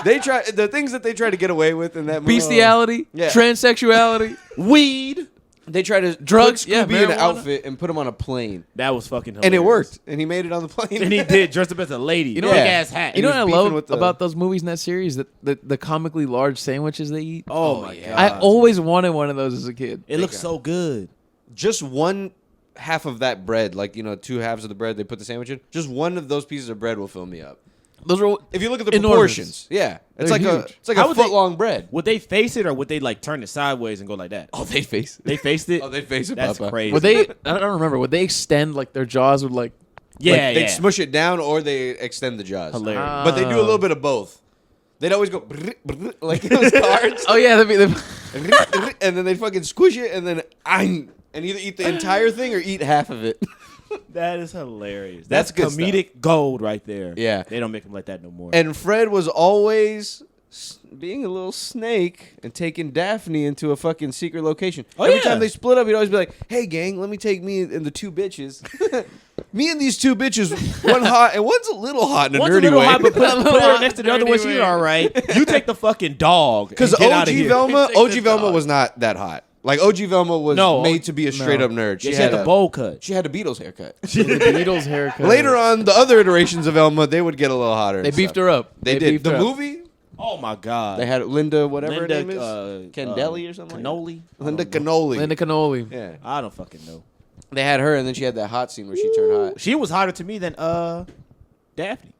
they try the things that they try to get away with in that movie. Bestiality, Yeah. transsexuality, Weed. They try to Drugs, put yeah, Scooby in an marijuana. outfit and put him on a plane, That was fucking hilarious. and it worked. And he made it on the plane. And he did, dressed up as a lady. You know big what- ass hat. You know what I was beefing love with the- about those movies in that series? That the comically large sandwiches they eat. Oh my yeah. god. I always wanted one of those as a kid. It looks so good. Just one half of that bread, like two halves of the bread they put the sandwich in. Just one of those pieces of bread will fill me up. Those were If you look at the enormous. proportions, yeah, it's They're like huge. it's like How a would they- foot long bread. Would they face it or would they like turn it sideways and go like that? Oh, they face it. They faced it. Oh, they face it. That's Papa. crazy. Would they? I don't remember. Would they extend like their jaws would like? Yeah, They'd yeah. smush it down or they extend the jaws. Hilarious. Ah. But they do a little bit of both. They'd always go brr, brr, like those cards, Oh yeah, that'd be. and then they'd fucking squish it, and then and either eat the entire thing or eat half of it. That is hilarious. That's That's good comedic gold right there. Yeah. They don't make them like that no more. And Fred was always being a little snake and taking Daphne into a fucking secret location. Oh, Every yeah. time they split up, he'd always be like, "Hey, gang, let me take me and the two bitches. Me and these two bitches, one hot and one's a little hot in a One's nerdy a little way." hot, but put her Hot, next to the other dirty one. She's way. all right. You take the fucking dog. Because Because OG Velma, Take OG this Velma dog. was not that hot. Like OG Velma was No, made to be a straight up nerd. She had the bowl cut. She had a Beatles haircut. The Beatles haircut. Later on, the other iterations of Velma, they would get a little hotter. they and beefed stuff. her up. They did. beefed The her up. movie, Oh my god. they had Linda, whatever Linda, her name is, Candelli or something. Cannoli. Linda Cannoli. Linda Cannoli. Yeah, I don't fucking know. they had her, and then she had that hot scene where she turned hot. She was hotter to me than Daphne.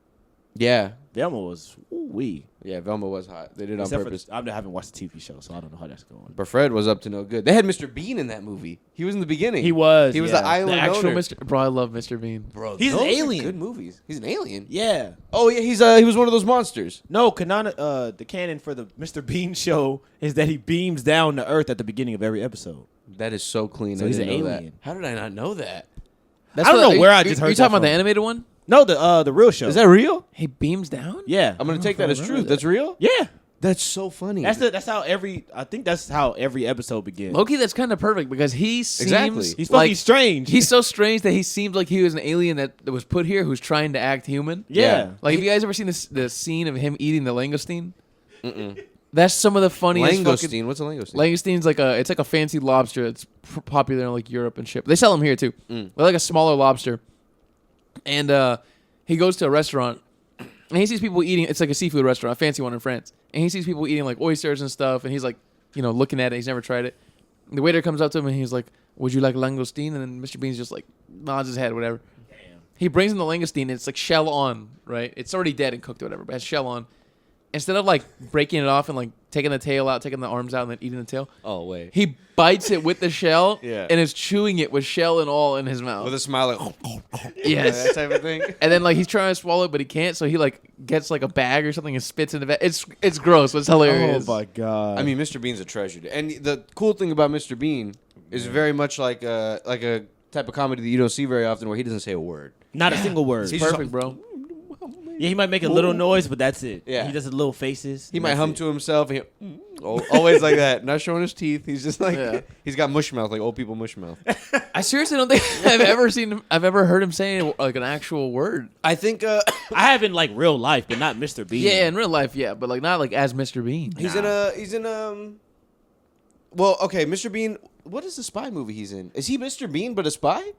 Yeah, Velma was wee. yeah. Velma was hot. They did it on Except purpose. for I haven't watched the TV show, so I don't know how that's going. But Fred was up to no good. They had Mr. Bean in that movie. He was in the beginning. He was. He was yeah. the island The actual owner. Mr. Bro, I love Mr. Bean. Bro, He's an those are alien. Good movies. He's an alien. Yeah. Oh yeah, he was one of those monsters. No, the canon for the Mr. Bean show is that he beams down to Earth at the beginning of every episode. That is so clean. So I he's didn't an know alien. that. How did I not know that? I don't know where I just heard You talking that about the from. animated one? No, the real show. Is that real? He beams down. Yeah. I'm gonna take that as remember truth. that. That's real. Yeah. That's so funny. That's how I think that's how every episode begins. Loki, that's kind of perfect because he seems Exactly. He's like fucking strange. he's so strange that he seems like he was an alien that was put here who's trying to act human. yeah. Like, have you guys ever seen the scene of him eating the langoustine? That's some of the funniest Langoustine. What's a langoustine? Langoustine's like a fancy lobster that's popular in like Europe and shit. But they sell them here too. They're like a smaller lobster. And he goes to a restaurant and he sees people eating. It's like a seafood restaurant, a fancy one in France. And he sees people eating like oysters and stuff. And he's like, looking at it. He's never tried it. The waiter comes up to him and he's like, "Would you like langoustine?" And then Mr. Bean's just like nods his head, whatever. Damn. He brings him the langoustine and it's like shell on, right? It's already dead and cooked or whatever, but it has shell on. Instead of like breaking it off and like taking the tail out, taking the arms out, and then eating the tail, Oh wait. he bites it with the shell Yeah. and is chewing it with shell and all in his mouth. With a smile, like Yes. that type of thing. And then like he's trying to swallow it, but he can't, so he like gets like a bag or something and spits in the bag. It's gross, but it's hilarious. Oh my god. I mean, Mr. Bean's a treasure. And the cool thing about Mr. Bean is very much like a type of comedy that you don't see very often, where he doesn't say a word. not a single word. He's Perfect, bro. Yeah, he might make a little noise, but that's it. Yeah. He does his little faces. He and might that's hum it. to himself. And always like that, not showing his teeth. He's just like Yeah. he's got mush mouth, like old people mush mouth. I seriously don't think I've ever heard him say like an actual word. I think I have in like real life, but not Mr. Bean. Yeah, in real life, yeah, but like not like as Mr. Bean. he's in well, okay, Mr. Bean. What is the spy movie he's in? Is he Mr. Bean but a spy?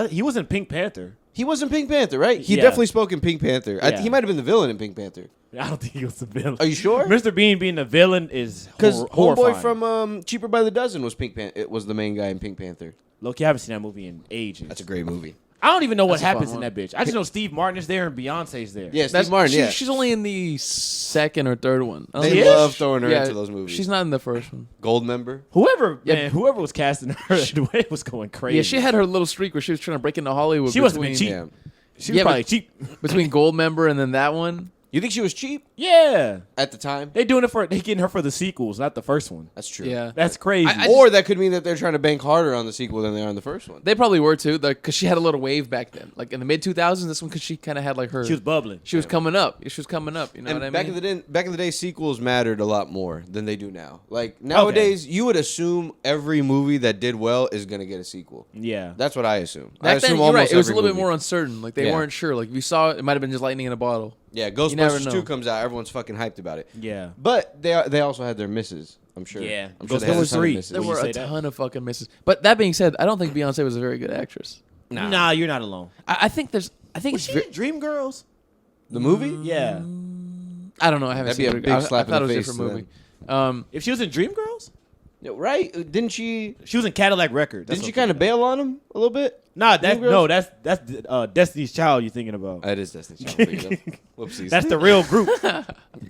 He was in Pink Panther. He was in Pink Panther, right? He Yeah. definitely spoke in Pink Panther. Yeah. He might have been the villain in Pink Panther. I don't think he was the villain. Are you sure? Mr. Bean being the villain is Because horrifying. homeboy from Cheaper by the Dozen was It was the main guy in Pink Panther. Loki, I haven't seen that movie in ages. That's a great movie. I don't even know what That's a fun happens in one. that bitch. I just know Steve Martin is there and Beyonce's there. Yeah, Steve Martin. Yeah, She's only in the second or third one. I don't they think- love throwing her Yeah, into those movies. She's not in the first one. Gold member. Whoever Yeah. was casting her, the way it was going crazy. Yeah, she had her little streak where she was trying to break into Hollywood. She must have between, been cheap. Yeah. She was Yeah, probably but- cheap. between Gold Member and then that one. You think she was cheap Yeah. at the time? They getting her for the sequels, not the first one. That's true. Yeah. That's crazy. Or that could mean that they're trying to bank harder on the sequel than they are on the first one. They probably were too, because she had a little wave back then. Like in the mid 2000s, this one, because she kind of had like her. She was bubbling. She was coming up. She was coming up. You know And what I back mean? in the day, sequels mattered a lot more than they do now. Like nowadays, you would assume every movie that did well is gonna get a sequel. Yeah. That's what I assume. I Back then, assume you're right. almost It was a every little bit movie. more uncertain. Like they Yeah. weren't sure. Like if you saw it, it might have been just lightning in a bottle. Yeah, never Ghostbusters know. 2 comes out. Everyone's fucking hyped about it. Yeah. But they also had their misses. I'm sure. Yeah. I'm sure they had a Ghostbusters ton of 3. misses. There Would were you a say that? ton of fucking misses. But that being said, I don't think Beyonce was a very good actress. Nah, you're not alone. I think there's. I think Was it's. she in Dreamgirls? The movie? Yeah. I don't know. I haven't That'd be seen a it. big I slap in thought the it was a face different to movie. If she was in Dreamgirls? Yeah, right? Didn't she? She was in Cadillac Records. Didn't she kind of bail on him a little bit? Nah, Dreamgirls? that's Destiny's Child you're thinking about. That is Destiny's Child. Whoopsies. That's the real group.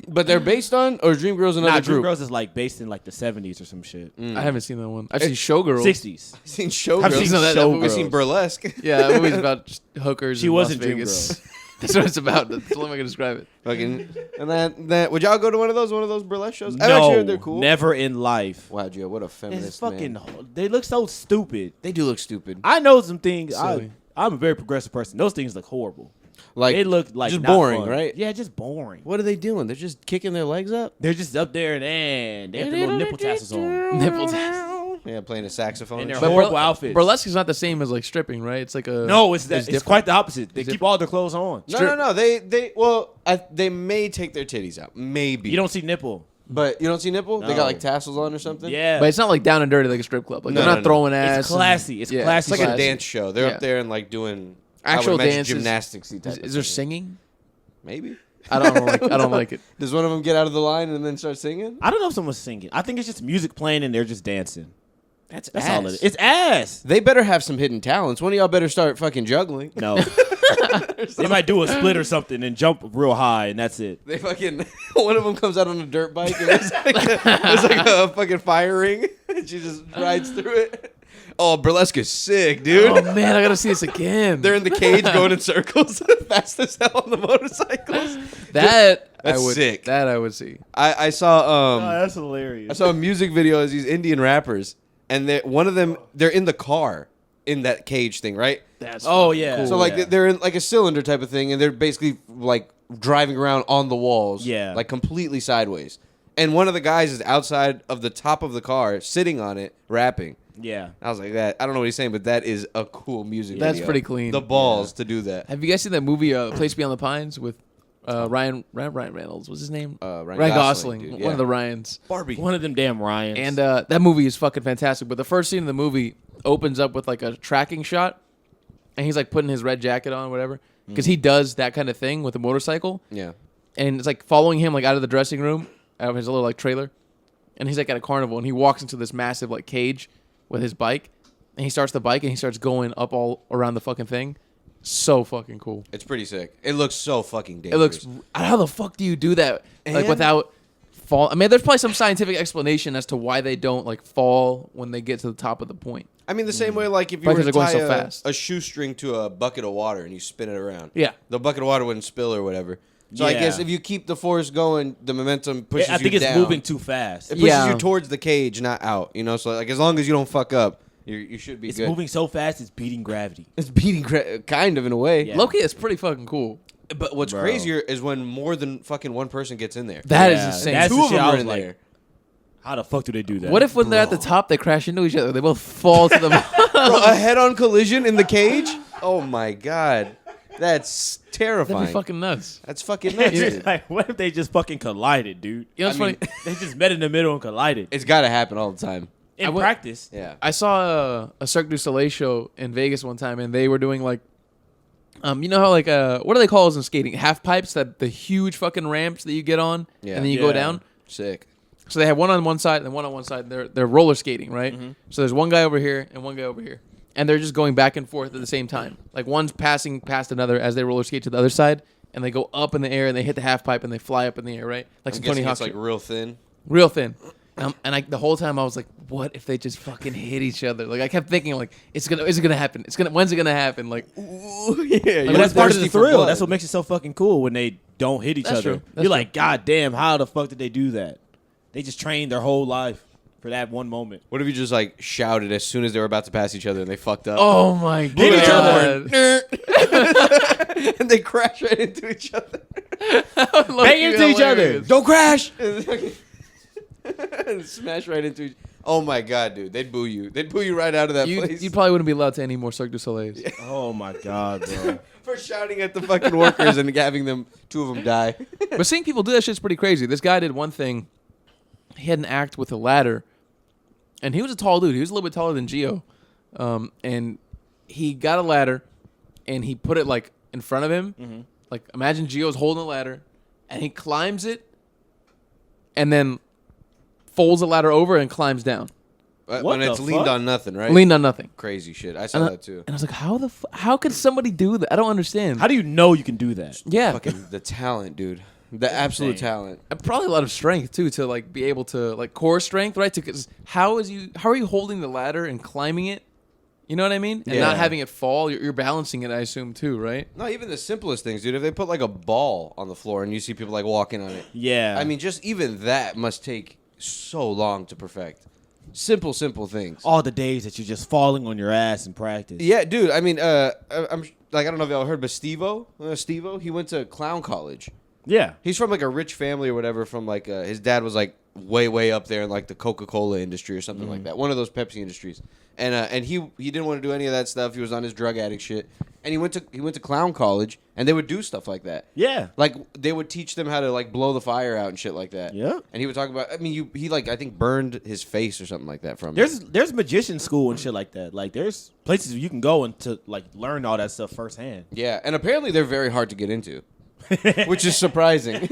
But they're based on, or is Dreamgirls another Nah, group? Dreamgirls is like based in like the 70s or some shit. Mm. I haven't seen that one. I've seen Showgirls. 60s. I've seen Showgirls. I've seen that Showgirls. movie. I've seen Burlesque. Yeah, that movie's about just hookers. She in was Las in Vegas. Dreamgirls. That's what it's about. That's the only way I can describe it. Fucking, and that would y'all go to one of those burlesque shows? I've No, actually heard they're cool. never in life. Wow, Gio, what a It's feminist fucking. man. They look so stupid. They do look stupid. I know some things. Silly. I'm a very progressive person. Those things look horrible. Like They look like just not boring, fun. right? Yeah, just boring. What are they doing? They're just kicking their legs up. They're just up there and they have the little nipple tassels on. Nipple tassels. Yeah, playing a saxophone. And and they're shit. horrible outfits. Burlesque is not the same as like stripping, right? It's like a No, it's different. quite the opposite. They It's keep all their clothes on. No. They may take their titties out, maybe. You don't see nipple. but you don't see nipple. They No. got like tassels on or something. Yeah, But it's not like down and dirty like a strip club. Like No, they're not no. throwing ass. it's classy. It's yeah, classy. It's like a classy. dance show. They're Yeah. up there and like doing Actual I would imagine dances. gymnastics. Is there singing? Maybe. I don't like it. Does one of them get out of the line and then start singing? I don't know if someone's singing. I think it's just music playing and they're just dancing. That's all it is. It's ass. They better have some hidden talents. One of y'all better start fucking juggling. No. They might do a split or something and jump real high, and that's it. They fucking one of them comes out on a dirt bike and it's like a fucking fire ring and she just rides through it. Oh, burlesque is sick, dude. Oh man, I gotta see this again. They're in the cage going in circles, fast as hell on the motorcycles. That's sick. That I would see. I saw that's hilarious. I saw a music video of these Indian rappers, and one of them they're in the car in that cage thing, right? That's yeah. cool. So like yeah. they're in like a cylinder type of thing, and they're basically like driving around on the walls, Yeah. like completely sideways. And one of the guys is outside of the top of the car, sitting on it, rapping. Yeah. I was like, that. I don't know what he's saying, but that is a cool music That's video. pretty clean. The balls to do that. Have you guys seen that movie, Place Beyond the Pines, with Ryan Reynolds? What's his name? Ryan Gosling. dude, One yeah. of the Ryans. Barbie. One of them damn Ryans. And that movie is fucking fantastic. But the first scene of the movie opens up with like a tracking shot, and he's like putting his red jacket on, or whatever, because he does that kind of thing with a motorcycle, Yeah. and it's like following him like out of the dressing room, out of his little like trailer, and he's like at a carnival, and he walks into this massive like cage with his bike, and he starts the bike, and he starts going up all around the fucking thing. So fucking cool. It's pretty sick. It looks so fucking It dangerous. looks. How the fuck do you do that? Like And- without fall. I mean, there's probably some scientific explanation as to why they don't like fall when they get to the top of the point. I mean, the same way, like if you Probably were to 'cause tie they're going so fast. a shoestring to a bucket of water and you spin it around, Yeah. the bucket of water wouldn't spill or whatever. So I Yeah. guess if you keep the force going, the momentum pushes you I think it's down. moving too fast. It pushes Yeah. you towards the cage, not out. You know, so like as long as you don't fuck up, you should be It's good. moving so fast, it's beating gravity. It's beating kind of in a way. Yeah. Loki is pretty fucking cool. But what's Bro. crazier is when more than fucking one person gets in there. That is Yeah, insane. that's Two the of shit them I are was in like, there. How the fuck do they do that? What if when they're at the top they crash into each other? They both fall to the bottom. Bro, a head-on collision in the cage? Oh my god, that's That'd terrifying. be fucking nuts. That's fucking nuts. It's dude. like, what if they just fucking collided, dude? You know what's I mean- funny? They just met in the middle and collided. It's got to happen all the time. In I went- practice. Yeah. I saw a Cirque du Soleil show in Vegas one time, and they were doing like, you know how like what do they call those in skating? Half pipes, that the huge fucking ramps that you get on, Yeah. and then you go Yeah. down. Sick. So they have one on one side and one on one side. They're roller skating, right? So there's one guy over here and one guy over here, and they're just going back and forth at the same time. Like one's passing past another as they roller skate to the other side, and they go up in the air and they hit the half pipe and they fly up in the air, right? Like I'm some Tony guessing Hawk it's like shit. real thin. Real thin. And the whole time I was like, what if they just fucking hit each other? Like I kept thinking like, is it gonna happen? When's it gonna happen? Like, Yeah, But that's part of the thrill. That's what makes it so fucking cool when they don't hit each That's other. true. That's You're like, God damn, how the fuck did they do that? They just trained their whole life for that one moment. What if you just like shouted as soon as they were about to pass each other and they fucked up? Oh my Hit each god! And they crash right into each other. Bang into each other. Don't crash. And smash right into each. Oh my god, dude! They'd boo you. They'd boo you right out of that place. You probably wouldn't be allowed to any more Cirque du Soleils. Oh my god, bro. For shouting at the fucking workers and having them, 2 of them die. But seeing people do that shit's pretty crazy. This guy did one thing. He had an act with a ladder, and he was a tall dude. He was a little bit taller than Gio, and he got a ladder, and he put it like in front of him. Mm-hmm. Like imagine Gio's holding the ladder, and he climbs it, and then folds the ladder over and climbs down. When the it's leaned fuck? on nothing, right? Leaned on nothing. Crazy shit. I saw that too. And I was like, how could somebody do that? I don't understand. How do you know you can do that? Yeah. Fucking the talent, dude. The absolute insane. talent. And probably a lot of strength too to like be able to like core strength, right? Because how are you holding the ladder and climbing it? You know what I mean? And not Yeah. having it fall. You're balancing it, I assume too, right? No, even the simplest things, dude. If they put like a ball on the floor and you see people like walking on it. Yeah. I mean, just even that must take so long to perfect. Simple things. all the days that you're just falling on your ass in practice. Yeah, dude. I mean, I'm like, I don't know if y'all heard, but Steve-O, he went to clown college. Yeah. He's from like a rich family or whatever. From like his dad was like way up there in like the Coca-Cola industry or something like that. One of those Pepsi industries. And he didn't want to do any of that stuff. He was on his drug addict shit. And he went to clown college, and they would do stuff like that. Yeah. Like they would teach them how to like blow the fire out and shit like that. Yeah. And he would talk about. I mean, he like I think burned his face or something like that from it. There's magician school and shit like that. Like there's places you can go and to like learn all that stuff firsthand. Yeah, and apparently they're very hard to get into, which is surprising.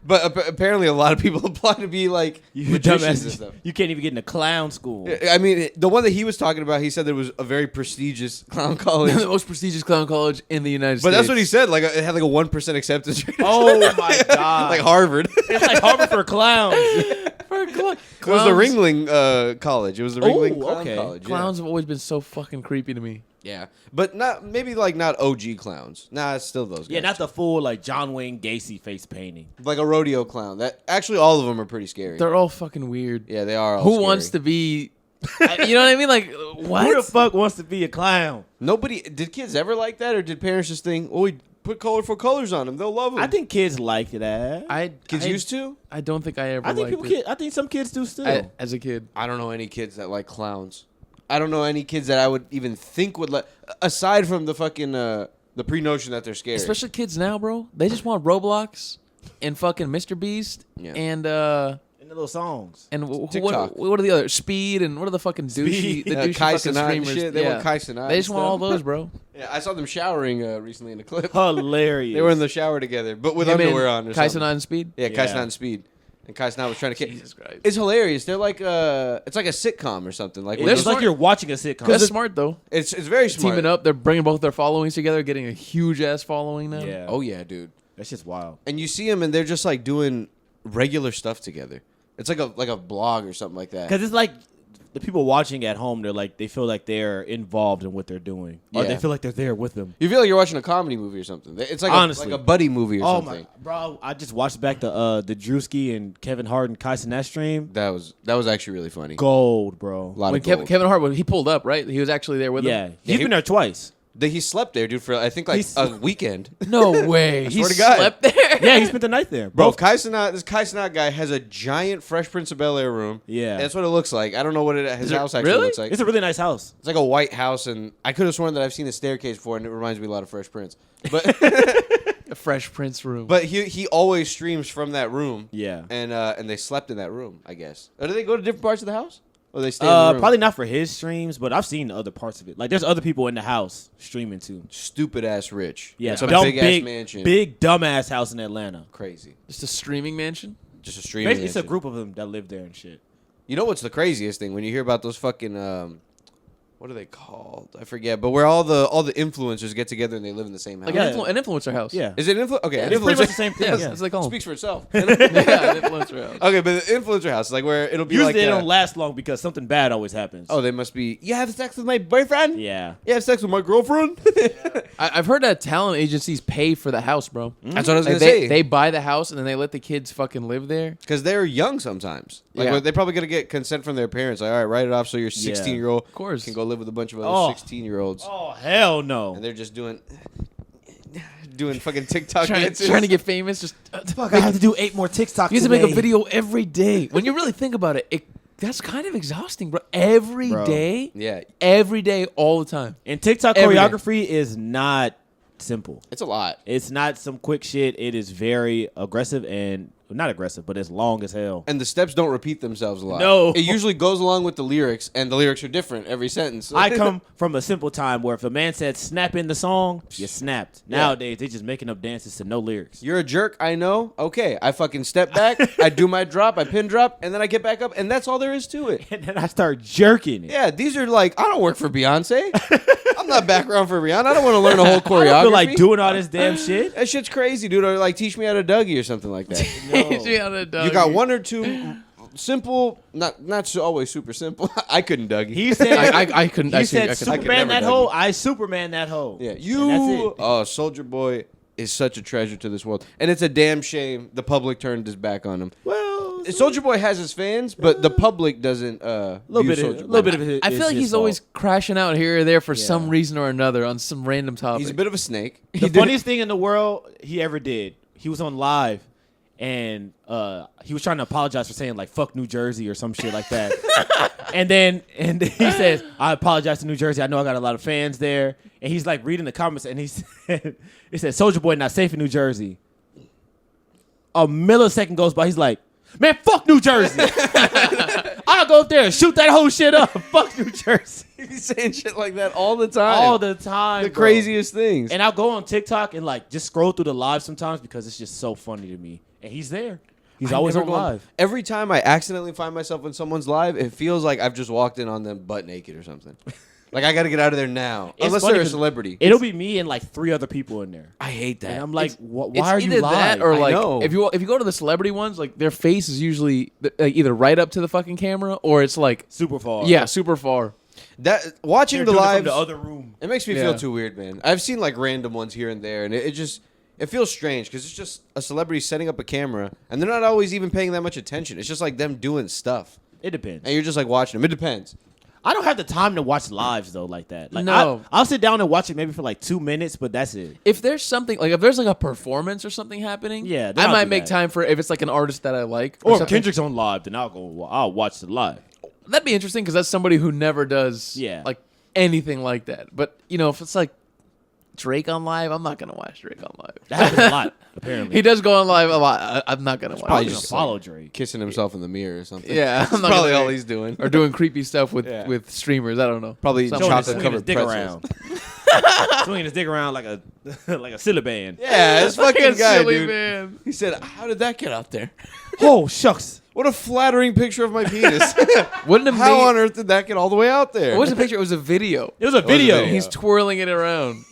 But apparently a lot of people apply to be like magicians and stuff. You can't even get into clown school. I mean, the one that he was talking about, he said there was a very prestigious clown college. The most prestigious clown college in the United But States. that's what he said. Like it had like a 1% acceptance rate. Oh my god. Like Harvard. It's like Harvard for clowns. It was the Ringling college. It was the Ringling Clown okay. College. Yeah. Clowns have always been so fucking creepy to me. Yeah, but not OG clowns. Nah, it's still those guys. Yeah, not the full like John Wayne Gacy face painting. like a rodeo clown. That actually all of them are pretty scary. They're all fucking weird. Yeah, they are. All Who scary. wants to be? You know what I mean? Like what? Who the fuck wants to be a clown? Nobody did. Kids ever like that, or did parents just think, "Oh, we put colorful colors on them. They'll love them." I think kids like that. kids used to. I don't think I ever. I think liked it. I think some kids do still. As a kid. I don't know any kids that like clowns. I don't know any kids that I would even think would like, aside from the fucking the pre-notion that they're scary. Especially kids now, bro. They just want Roblox and fucking Mr. Beast Yeah. and In the little songs. TikTok. what are the other Speed and what are the fucking douchey the douchey Kai fucking Cenat and streamers? shit. They want Kai Cenat They just and want all stuff. those, bro. Yeah, I saw them showering recently in a clip. Hilarious. They were in the shower together, but with Him and underwear on. Or Kai something. Cenat and Speed. Yeah, Kai Yeah. Cenat and Speed. And Kai Cenat was trying to Jesus Christ. It's hilarious. They're like it's like a sitcom or something. Like It's smart. like you're watching a sitcom. That's smart though. it's very smart. Teaming up, they're bringing both their followings together, getting a huge ass following now. Yeah. Oh yeah, dude. That's just wild. And you see them, and they're just like doing regular stuff together. It's like a blog or something like that. Because it's like the people watching at home, they feel like they're involved in what they're doing. Or Yeah. they feel like they're there with them. You feel like you're watching a comedy movie or something. It's like Honestly. like a buddy movie or Oh something. my, bro! I just watched back the Drewski and Kevin Hart and Kai Cenat stream. That was actually really funny. Gold, bro. A lot When of gold. Kevin Hart, he pulled up, right? He was actually there with Yeah, him. he's been there twice. He slept there, dude, for I think like He's- a weekend. No way. He swear to God. slept there. Yeah, he spent the night there, Bro, bro. Kai Cenat, this Kai Cenat guy has a giant Fresh Prince of Bel-Air room. Yeah. That's what it looks like. I don't know what his it house actually really? looks like. It's a really nice house. It's like a white house, and I could have sworn that I've seen the staircase before, and it reminds me a lot of Fresh Prince. But A Fresh Prince room. but he always streams from that room. Yeah. And they slept in that room, I guess. Or do they go to different parts of the house? Or they stay in the room? Probably not for his streams, but I've seen other parts of it. Like, there's other people in the house streaming too. Stupid ass rich. Yeah, Some dumb, big ass mansion. big dumbass house in Atlanta. Crazy. Just a streaming mansion. Just a streaming. Basically, it's a mansion. group of them that live there and shit. You know what's the craziest thing when you hear about those fucking what are they called? I forget. But where all the influencers get together and they live in the same house. Like an influencer house. Yeah. Is it Okay, an It's pretty influencer. much the same thing. Yeah, Yeah. it's like home. Speaks for itself. Yeah, an influencer house. Okay, but the influencer house is like where it'll be Usually like. they don't last long because something bad always happens. Oh, they must be. You have sex with my boyfriend? Yeah. You have sex with my girlfriend? I've heard that talent agencies pay for the house, bro. That's what I was Like gonna say. they buy the house and then they let the kids fucking live there. Because they're young sometimes. Like Yeah. they probably gotta get consent from their parents. Like, all right, write it off so your 16-year-old Of course. can go live with a bunch of other 16-year-olds. Oh, hell no. And they're just doing fucking TikTok dances. Trying to get famous. Just Fuck, I have to do 8 more TikToks you have to make a video every day. When you really think about it, that's kind of exhausting, bro. Every day, Yeah, every day, all the time. And TikTok Every day. choreography is not simple. it's a lot. It's not some quick shit. It is very aggressive and not aggressive, but it's long as hell. And the steps don't repeat themselves a lot. No. It usually goes along with the lyrics, and the lyrics are different every sentence. I come from a simple time where if a man said snap in the song, you snapped. Nowadays, they just making up dances to no lyrics. You're a jerk, I know. Okay, I fucking step back, I do my drop, I pin drop, and then I get back up, and that's all there is to it. And then I start jerking it. Yeah, these are like, I don't work for Beyonce. I'm not background for Rihanna. I don't want to learn a whole choreography. I don't feel like doing all this damn shit. That shit's crazy, dude. Or like teach me how to Dougie or something like that. You got one or two simple, not so always super simple. I couldn't Dougie. He said, I couldn't. he said, I Superman never that Dougie. hoe. I Superman that hoe. Yeah, And that's it. Oh, Soldier Boy is such a treasure to this world, and it's a damn shame the public turned his back on him. Well, Soldier Boy has his fans, but the public doesn't. a little bit of it. I feel like he's always crashing out here or there for some reason or another on some random topic. He's a bit of a snake. The funniest thing in the world he ever did. He was on live, and he was trying to apologize for saying like "fuck New Jersey" or some shit like that. and then he says, "I apologize to New Jersey. I know I got a lot of fans there." And he's like reading the comments, and he said, "Soldier Boy not safe in New Jersey." A millisecond goes by. He's like, "Man, fuck New Jersey. I'll go up there and shoot that whole shit up. Fuck New Jersey." He's saying shit like that all the time. All the time. the bro. craziest things. And I'll go on TikTok and like just scroll through the live sometimes because it's just so funny to me. And he's there. He's always on live. Every time I accidentally find myself in someone's live, it feels like I've just walked in on them butt naked or something. Like I got to get out of there now, It's unless funny they're a 'cause celebrity. It'll be me and like 3 other people in there. I hate that. And I'm like, It's why are you either live? that or I like know. if you go to the celebrity ones, like their face is usually like, either right up to the fucking camera or it's like super far. super far. That watching They're the doing it from lives, the other room. it makes me Yeah. feel too weird, man. I've seen like random ones here and there, and it feels strange because it's just a celebrity setting up a camera, and they're not always even paying that much attention. It's just like them doing stuff, It depends. and you're just like watching them. It depends. I don't have the time to watch lives though like that. Like No. I'll sit down and watch it maybe for like 2 minutes, but that's it. If there's something like if there's like a performance or something happening, Yeah, then I I'll might do make that. time for if it's like an artist that I like Or if something. Kendrick's on live, then I'll watch the live. That'd be interesting because that's somebody who never does like anything like that. But you know, if it's like Drake on live, I'm not gonna watch Drake on live. That happens a lot, apparently. He does go on live a lot. I'm not gonna watch. Probably it. just follow Drake. Kissing himself in the mirror or something. Yeah, That's I'm not probably gonna- all he's doing. or doing creepy stuff with Yeah. with streamers. I don't know. Probably Something Showing his- chocolate swinging his covered dick pretzels. around. Swinging his dick around like a like a silly band. Yeah, this fucking Fucking guy, silly dude. man. He said, "How did that get out there? Oh, shucks. What a flattering picture of my penis. Wouldn't it How be- on earth did that get all the way out there?" What was the picture? It was a video. It was a video. video. He's twirling it around.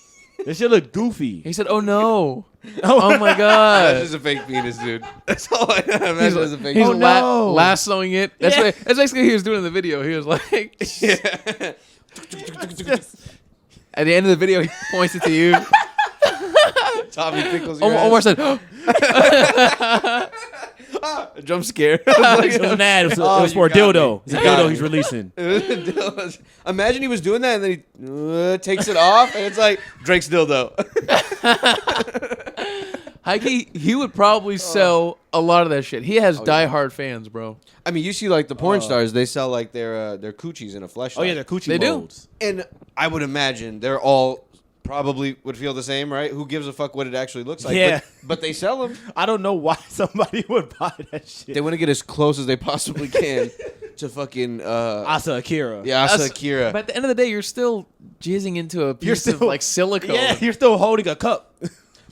This shit look goofy. He said, "Oh no! Oh my That's god!" just a fake penis, dude. That's all I imagine as a fake He's Oh, penis. no. lassoing it. That's Yeah. that's basically what he was doing in the video. He was like, at the end of the video, he points it to you. Tommy Pickles. Your Omar ass. said, "Oh, A jump scare. It was an ad. It was for a you got dildo. me. It's a You got dildo me. he's releasing. Imagine he was doing that and then he takes it off and it's like Drake's dildo. he would probably sell a lot of that shit. He has diehard fans, bro. I mean, you see like the porn stars, they sell like their coochies in a fleshlight. Oh yeah, they're coochie They do. molds. And I would imagine they're all probably would feel the same, right? Who gives a fuck what it actually looks like? Yeah. But they sell them. I don't know why somebody would buy that shit. They want to get as close as they possibly can to fucking Asa Akira. yeah, Asa That's- Akira. But at the end of the day, you're still jizzing into a piece You're of still- like silicone. Yeah, you're still holding a cup.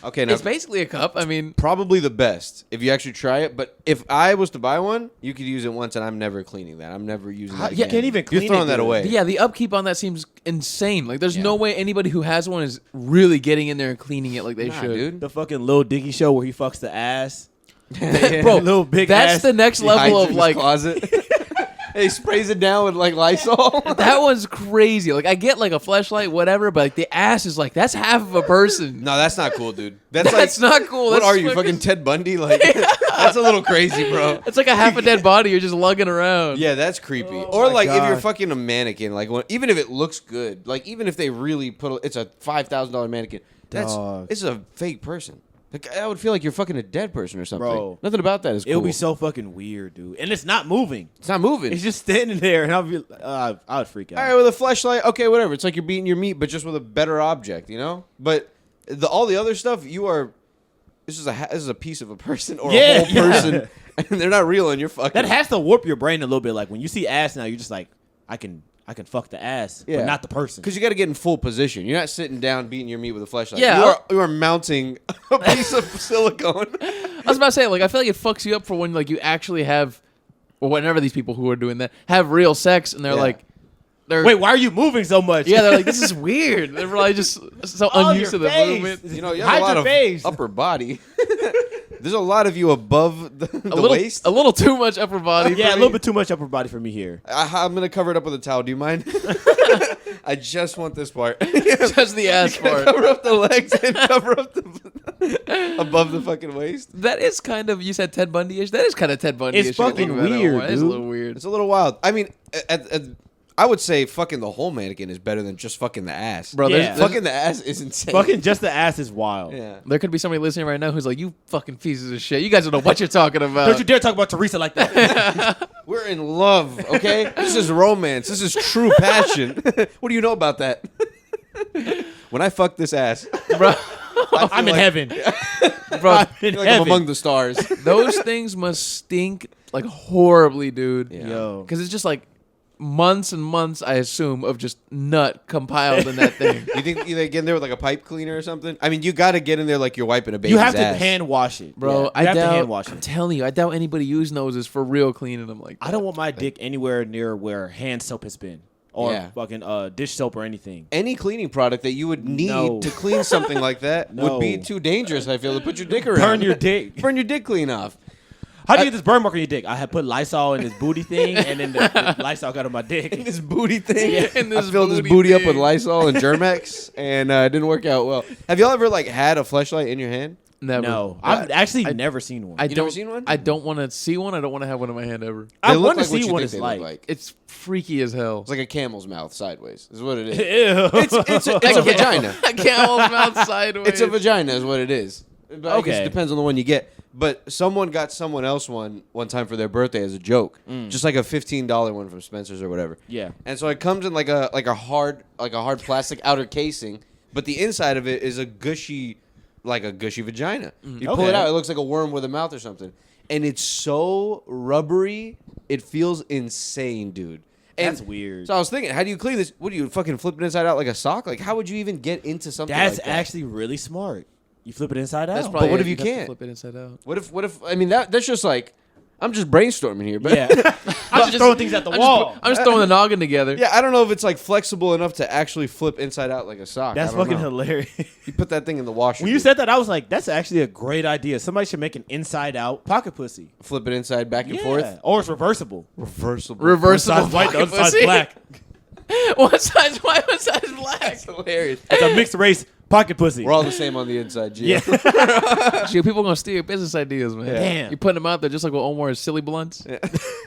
Okay, now It's basically a cup. I mean, probably the best if you actually try it. But if I was to buy one, you could use it once, and I'm never cleaning that. I'm never using that. You Again. can't even clean You're throwing it, that dude. away. yeah, the upkeep on that seems insane. Like, there's Yeah. no way anybody who has one is really getting in there and cleaning it like they Nah, should. dude. The fucking Lil Dicky show where he fucks the ass. Bro, Little big that's ass. the next He hides level in of his like. closet. He sprays it down with like Lysol. That one's crazy. Like, I get like a fleshlight, whatever, but like the ass is like that's half of a person. No, that's not cool, dude. That's That's like, not cool. What That's are you, fucking Ted Bundy? Like, that's a little crazy, bro. It's like a half a dead body you're just lugging around. Yeah, that's creepy. Oh Or my like if you're God. fucking a mannequin, like even if it looks good, like even if they really it's a $5,000 mannequin, Dog. it's a fake person. Like I would feel like you're fucking a dead person or something. Bro. Nothing about that is cool. It'll be so fucking weird, dude. And it's not moving. It's not moving. It's just standing there, and I'll be, I would freak out. All right, with a fleshlight, okay, whatever. It's like you're beating your meat, but just with a better object, you know. But all the other stuff, this is a piece of a person or Yeah, a whole person, and they're not real, and you're fucking. That has to warp your brain a little bit. Like when you see ass now, you're just like, I can fuck the ass, but not the person. Because you got to get in full position. You're not sitting down beating your meat with a fleshlight. Yeah. You are mounting a piece of silicone. I was about to say, like, I feel like it fucks you up for when like you actually have, or whenever these people who are doing that have real sex, and they're Yeah. like, Wait, why are you moving so much? yeah, they're like, this is weird. They're probably just so Oh, unused your to the face. movement. You know, you Hide have a lot your of face. upper body. There's a lot of you above the waist. A little too much upper body. Yeah, for a me. little bit too much upper body for me here. I'm gonna cover it up with a towel. Do you mind? I just want this part. Just the ass part. Cover up the legs and cover up the above the fucking waist. That is kind of, you said Ted Bundy-ish. That is kind of Ted Bundy-ish. It's fucking weird, It's a dude. little weird. It's a little wild. I mean, I would say fucking the whole mannequin is better than just fucking the ass. Bro, Yeah. Fucking the ass is insane. Fucking just the ass is wild. Yeah. There could be somebody listening right now who's like, you fucking pieces of shit. You guys don't know what you're talking about. Don't you dare talk about Teresa like that. We're in love, okay? This is romance. This is true passion. What do you know about that? When I fuck this ass, Bro, I'm in heaven. bro, I'm in I feel like I'm heaven. among the stars. those things must stink like horribly, dude. Yeah. Yo. Because it's just like months and months, I assume, of just nut compiled in that thing. You think you get in there with like a pipe cleaner or something? I mean, you got to get in there like you're wiping a baby's You have to ass. hand wash it. Bro, You I have doubt, to hand wash I'm it. telling you, I doubt anybody using those is for real cleaning them like that. I don't want my dick anywhere near where hand soap has been. Or Yeah. fucking dish soap or anything. Any cleaning product that you would need No. to clean something like that would be No. too dangerous, I feel, to put your dick around. Burn your dick. Burn your dick clean off. How do you get this burn mark on your dick? I had put Lysol in this booty thing, and then the Lysol got on my dick. This booty thing. In I this filled this booty booty up thing. with Lysol and Germex, and it didn't work out well. Have y'all ever like had a fleshlight in your hand? Never. No, I've actually never seen one. I never don't, seen one? I don't want to see one. I don't want to have one in my hand ever. I They look want to like what see you what think it's they like. look like. It's freaky as hell. It's like a camel's mouth sideways. Is what it is. Ew. It's a vagina. I can't hold mouth sideways. It's a vagina, is what it is. But I guess Okay. it depends on the one you get. But someone got someone else one time for their birthday as a joke, just like a $15 one from Spencer's or whatever. Yeah. And so it comes in like a hard plastic outer casing, but the inside of it is a gushy vagina. You pull it Okay. out, it looks like a worm with a mouth or something, and it's so rubbery, it feels insane, dude. And That's weird. So I was thinking, how do you clean this? What do you fucking flip it inside out like a sock? Like how would you even get into something That's like that? actually really smart. You flip it inside out. That's probably what it. if you You'd have to can't? flip it inside out? What if I mean that's just like I'm just brainstorming here, but yeah. I'm just throwing things at the wall. I'm just throwing the noggin together. yeah, I don't know if it's like flexible enough to actually flip inside out like a sock. That's I don't fucking know. hilarious. You put that thing in the washer. When you dude. said that, I was like, that's actually a great idea. Somebody should make an inside out pocket pussy. flip it inside back and Yeah. forth. Or it's reversible. Reversible. Reversible One side's white, the other pocket side's pussy. black. One side's white, one side's black. That's hilarious. It's a mixed race pocket pussy. We're all the same on the inside, G. yeah. Shit, people gonna steal your business ideas, man. Yeah. Damn. You're putting them out there just like with Omar's silly blunts.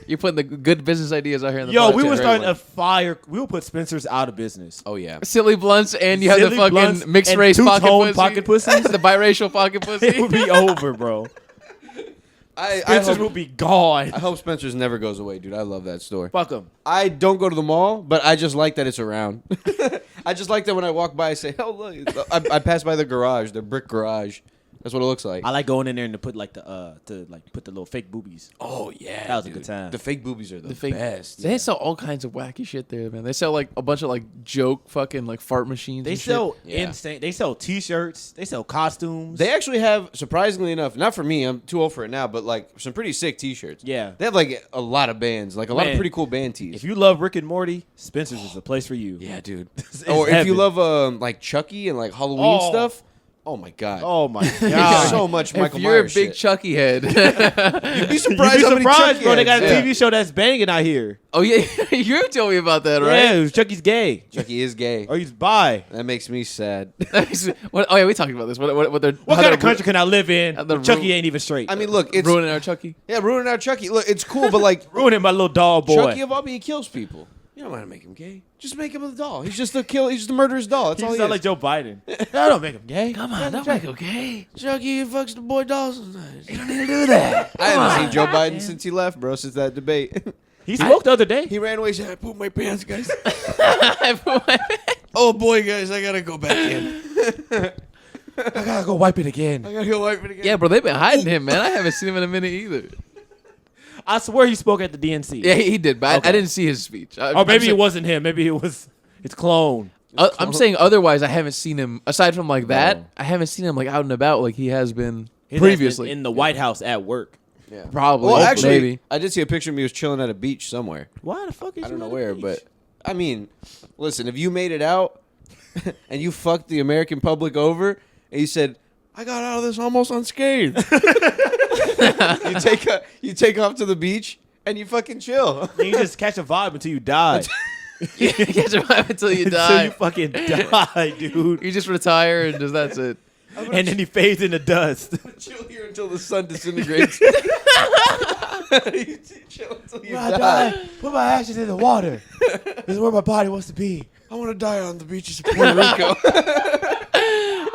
You're putting the good business ideas out here in the Yo, we podcast. were Great starting one. a fire. We will put Spencer's out of business. Oh yeah. silly blunts, and you have the Silly fucking blunts mixed and race two-tone pocket pocket pussy. pussies? The biracial pocket It pussy. would be over, bro. I Spencer's will hope, be gone. I hope Spencer's never goes away, dude. I love that store. Fuck him. I don't go to the mall, but I just like that it's around. I just like that when I walk by, I say, "Oh look!" I pass by the garage, the brick garage. That's what it looks like. I like going in there and to put like the put the little fake boobies. Oh yeah, That was a dude. good time. The fake boobies are the fake- best. They sell all kinds of wacky shit there, man. They sell like a bunch of like joke fucking like fart machines. They and sell shit. Yeah. insane. They sell T-shirts. They sell costumes. They actually have, surprisingly enough, not for me, I'm too old for it now, but like some pretty sick T-shirts. Yeah. They have like a lot of bands, like a lot of Man, pretty cool band tees. If you love Rick and Morty, Spencer's is the place for you. Yeah, dude. It's Or if you heaven. love like Chucky and like Halloween Oh. stuff, oh my god. Oh my There's god. so much If Michael you're Myers a big shit. Chucky head, You'd be surprised, You'd how be many surprised, Chucky bro. They got a heads. TV show that's banging out here. oh yeah, you told me about that, Yeah, right? Chucky's gay. Chucky is gay. Or he's bi. That makes me sad. What, oh yeah, we talked about this. What they're What how kind of they're country can I live in? the Chucky ru- ain't even straight. I mean, look, it's ruining our Chucky? ruining our Chucky. Look, it's cool, but like ruining my little dog boy. Chucky of all, he kills people. You don't want to make him gay. Just make him a doll. He's just a kill. He's just a murderous doll. That's He all he sound is. like Joe Biden. I don't make him gay. Come on, don't make okay. Chucky fucks the boy dolls sometimes. You don't need to do that. I haven't seen Joe Biden since he left, bro. Since that debate, He spoke the other day. he ran away. He said, "I pooped my pants, guys." I put my- Oh boy, guys, I gotta go back in. I gotta go wipe it again. I gotta go wipe it again. yeah, bro, they've been hiding him, man. I haven't seen him in a minute either. I swear he spoke at the DNC. Yeah, he did, but Okay. I didn't see his speech. Or maybe it wasn't him. Maybe it was its clone. I'm saying otherwise. I haven't seen him aside from like that. No. I haven't seen him like out and about like he has been His ass previously. been in the White House at work. Yeah. Probably. Well, actually, maybe. I did see a picture of him. He was chilling at a beach somewhere. Why the fuck is I don't you know at a where, beach? but I mean, listen, if you made it out and you fucked the American public over, and you said, "I got out of this almost unscathed," you take off to the beach and you fucking chill. you just catch a vibe until you die. You can't survive until you Until die. you fucking die, dude. You just retire and just that's it. And then he fades into dust. Chill here until the sun disintegrates. You chill until you When I die. die, put my ashes in the water. This is where my body wants to be. I want to die on the beaches of Puerto Rico.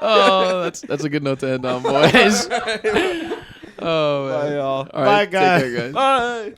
Oh, that's a good note to end on, boys. Oh man. Bye, y'all. All right, Bye, guys. Take care, guys. Bye.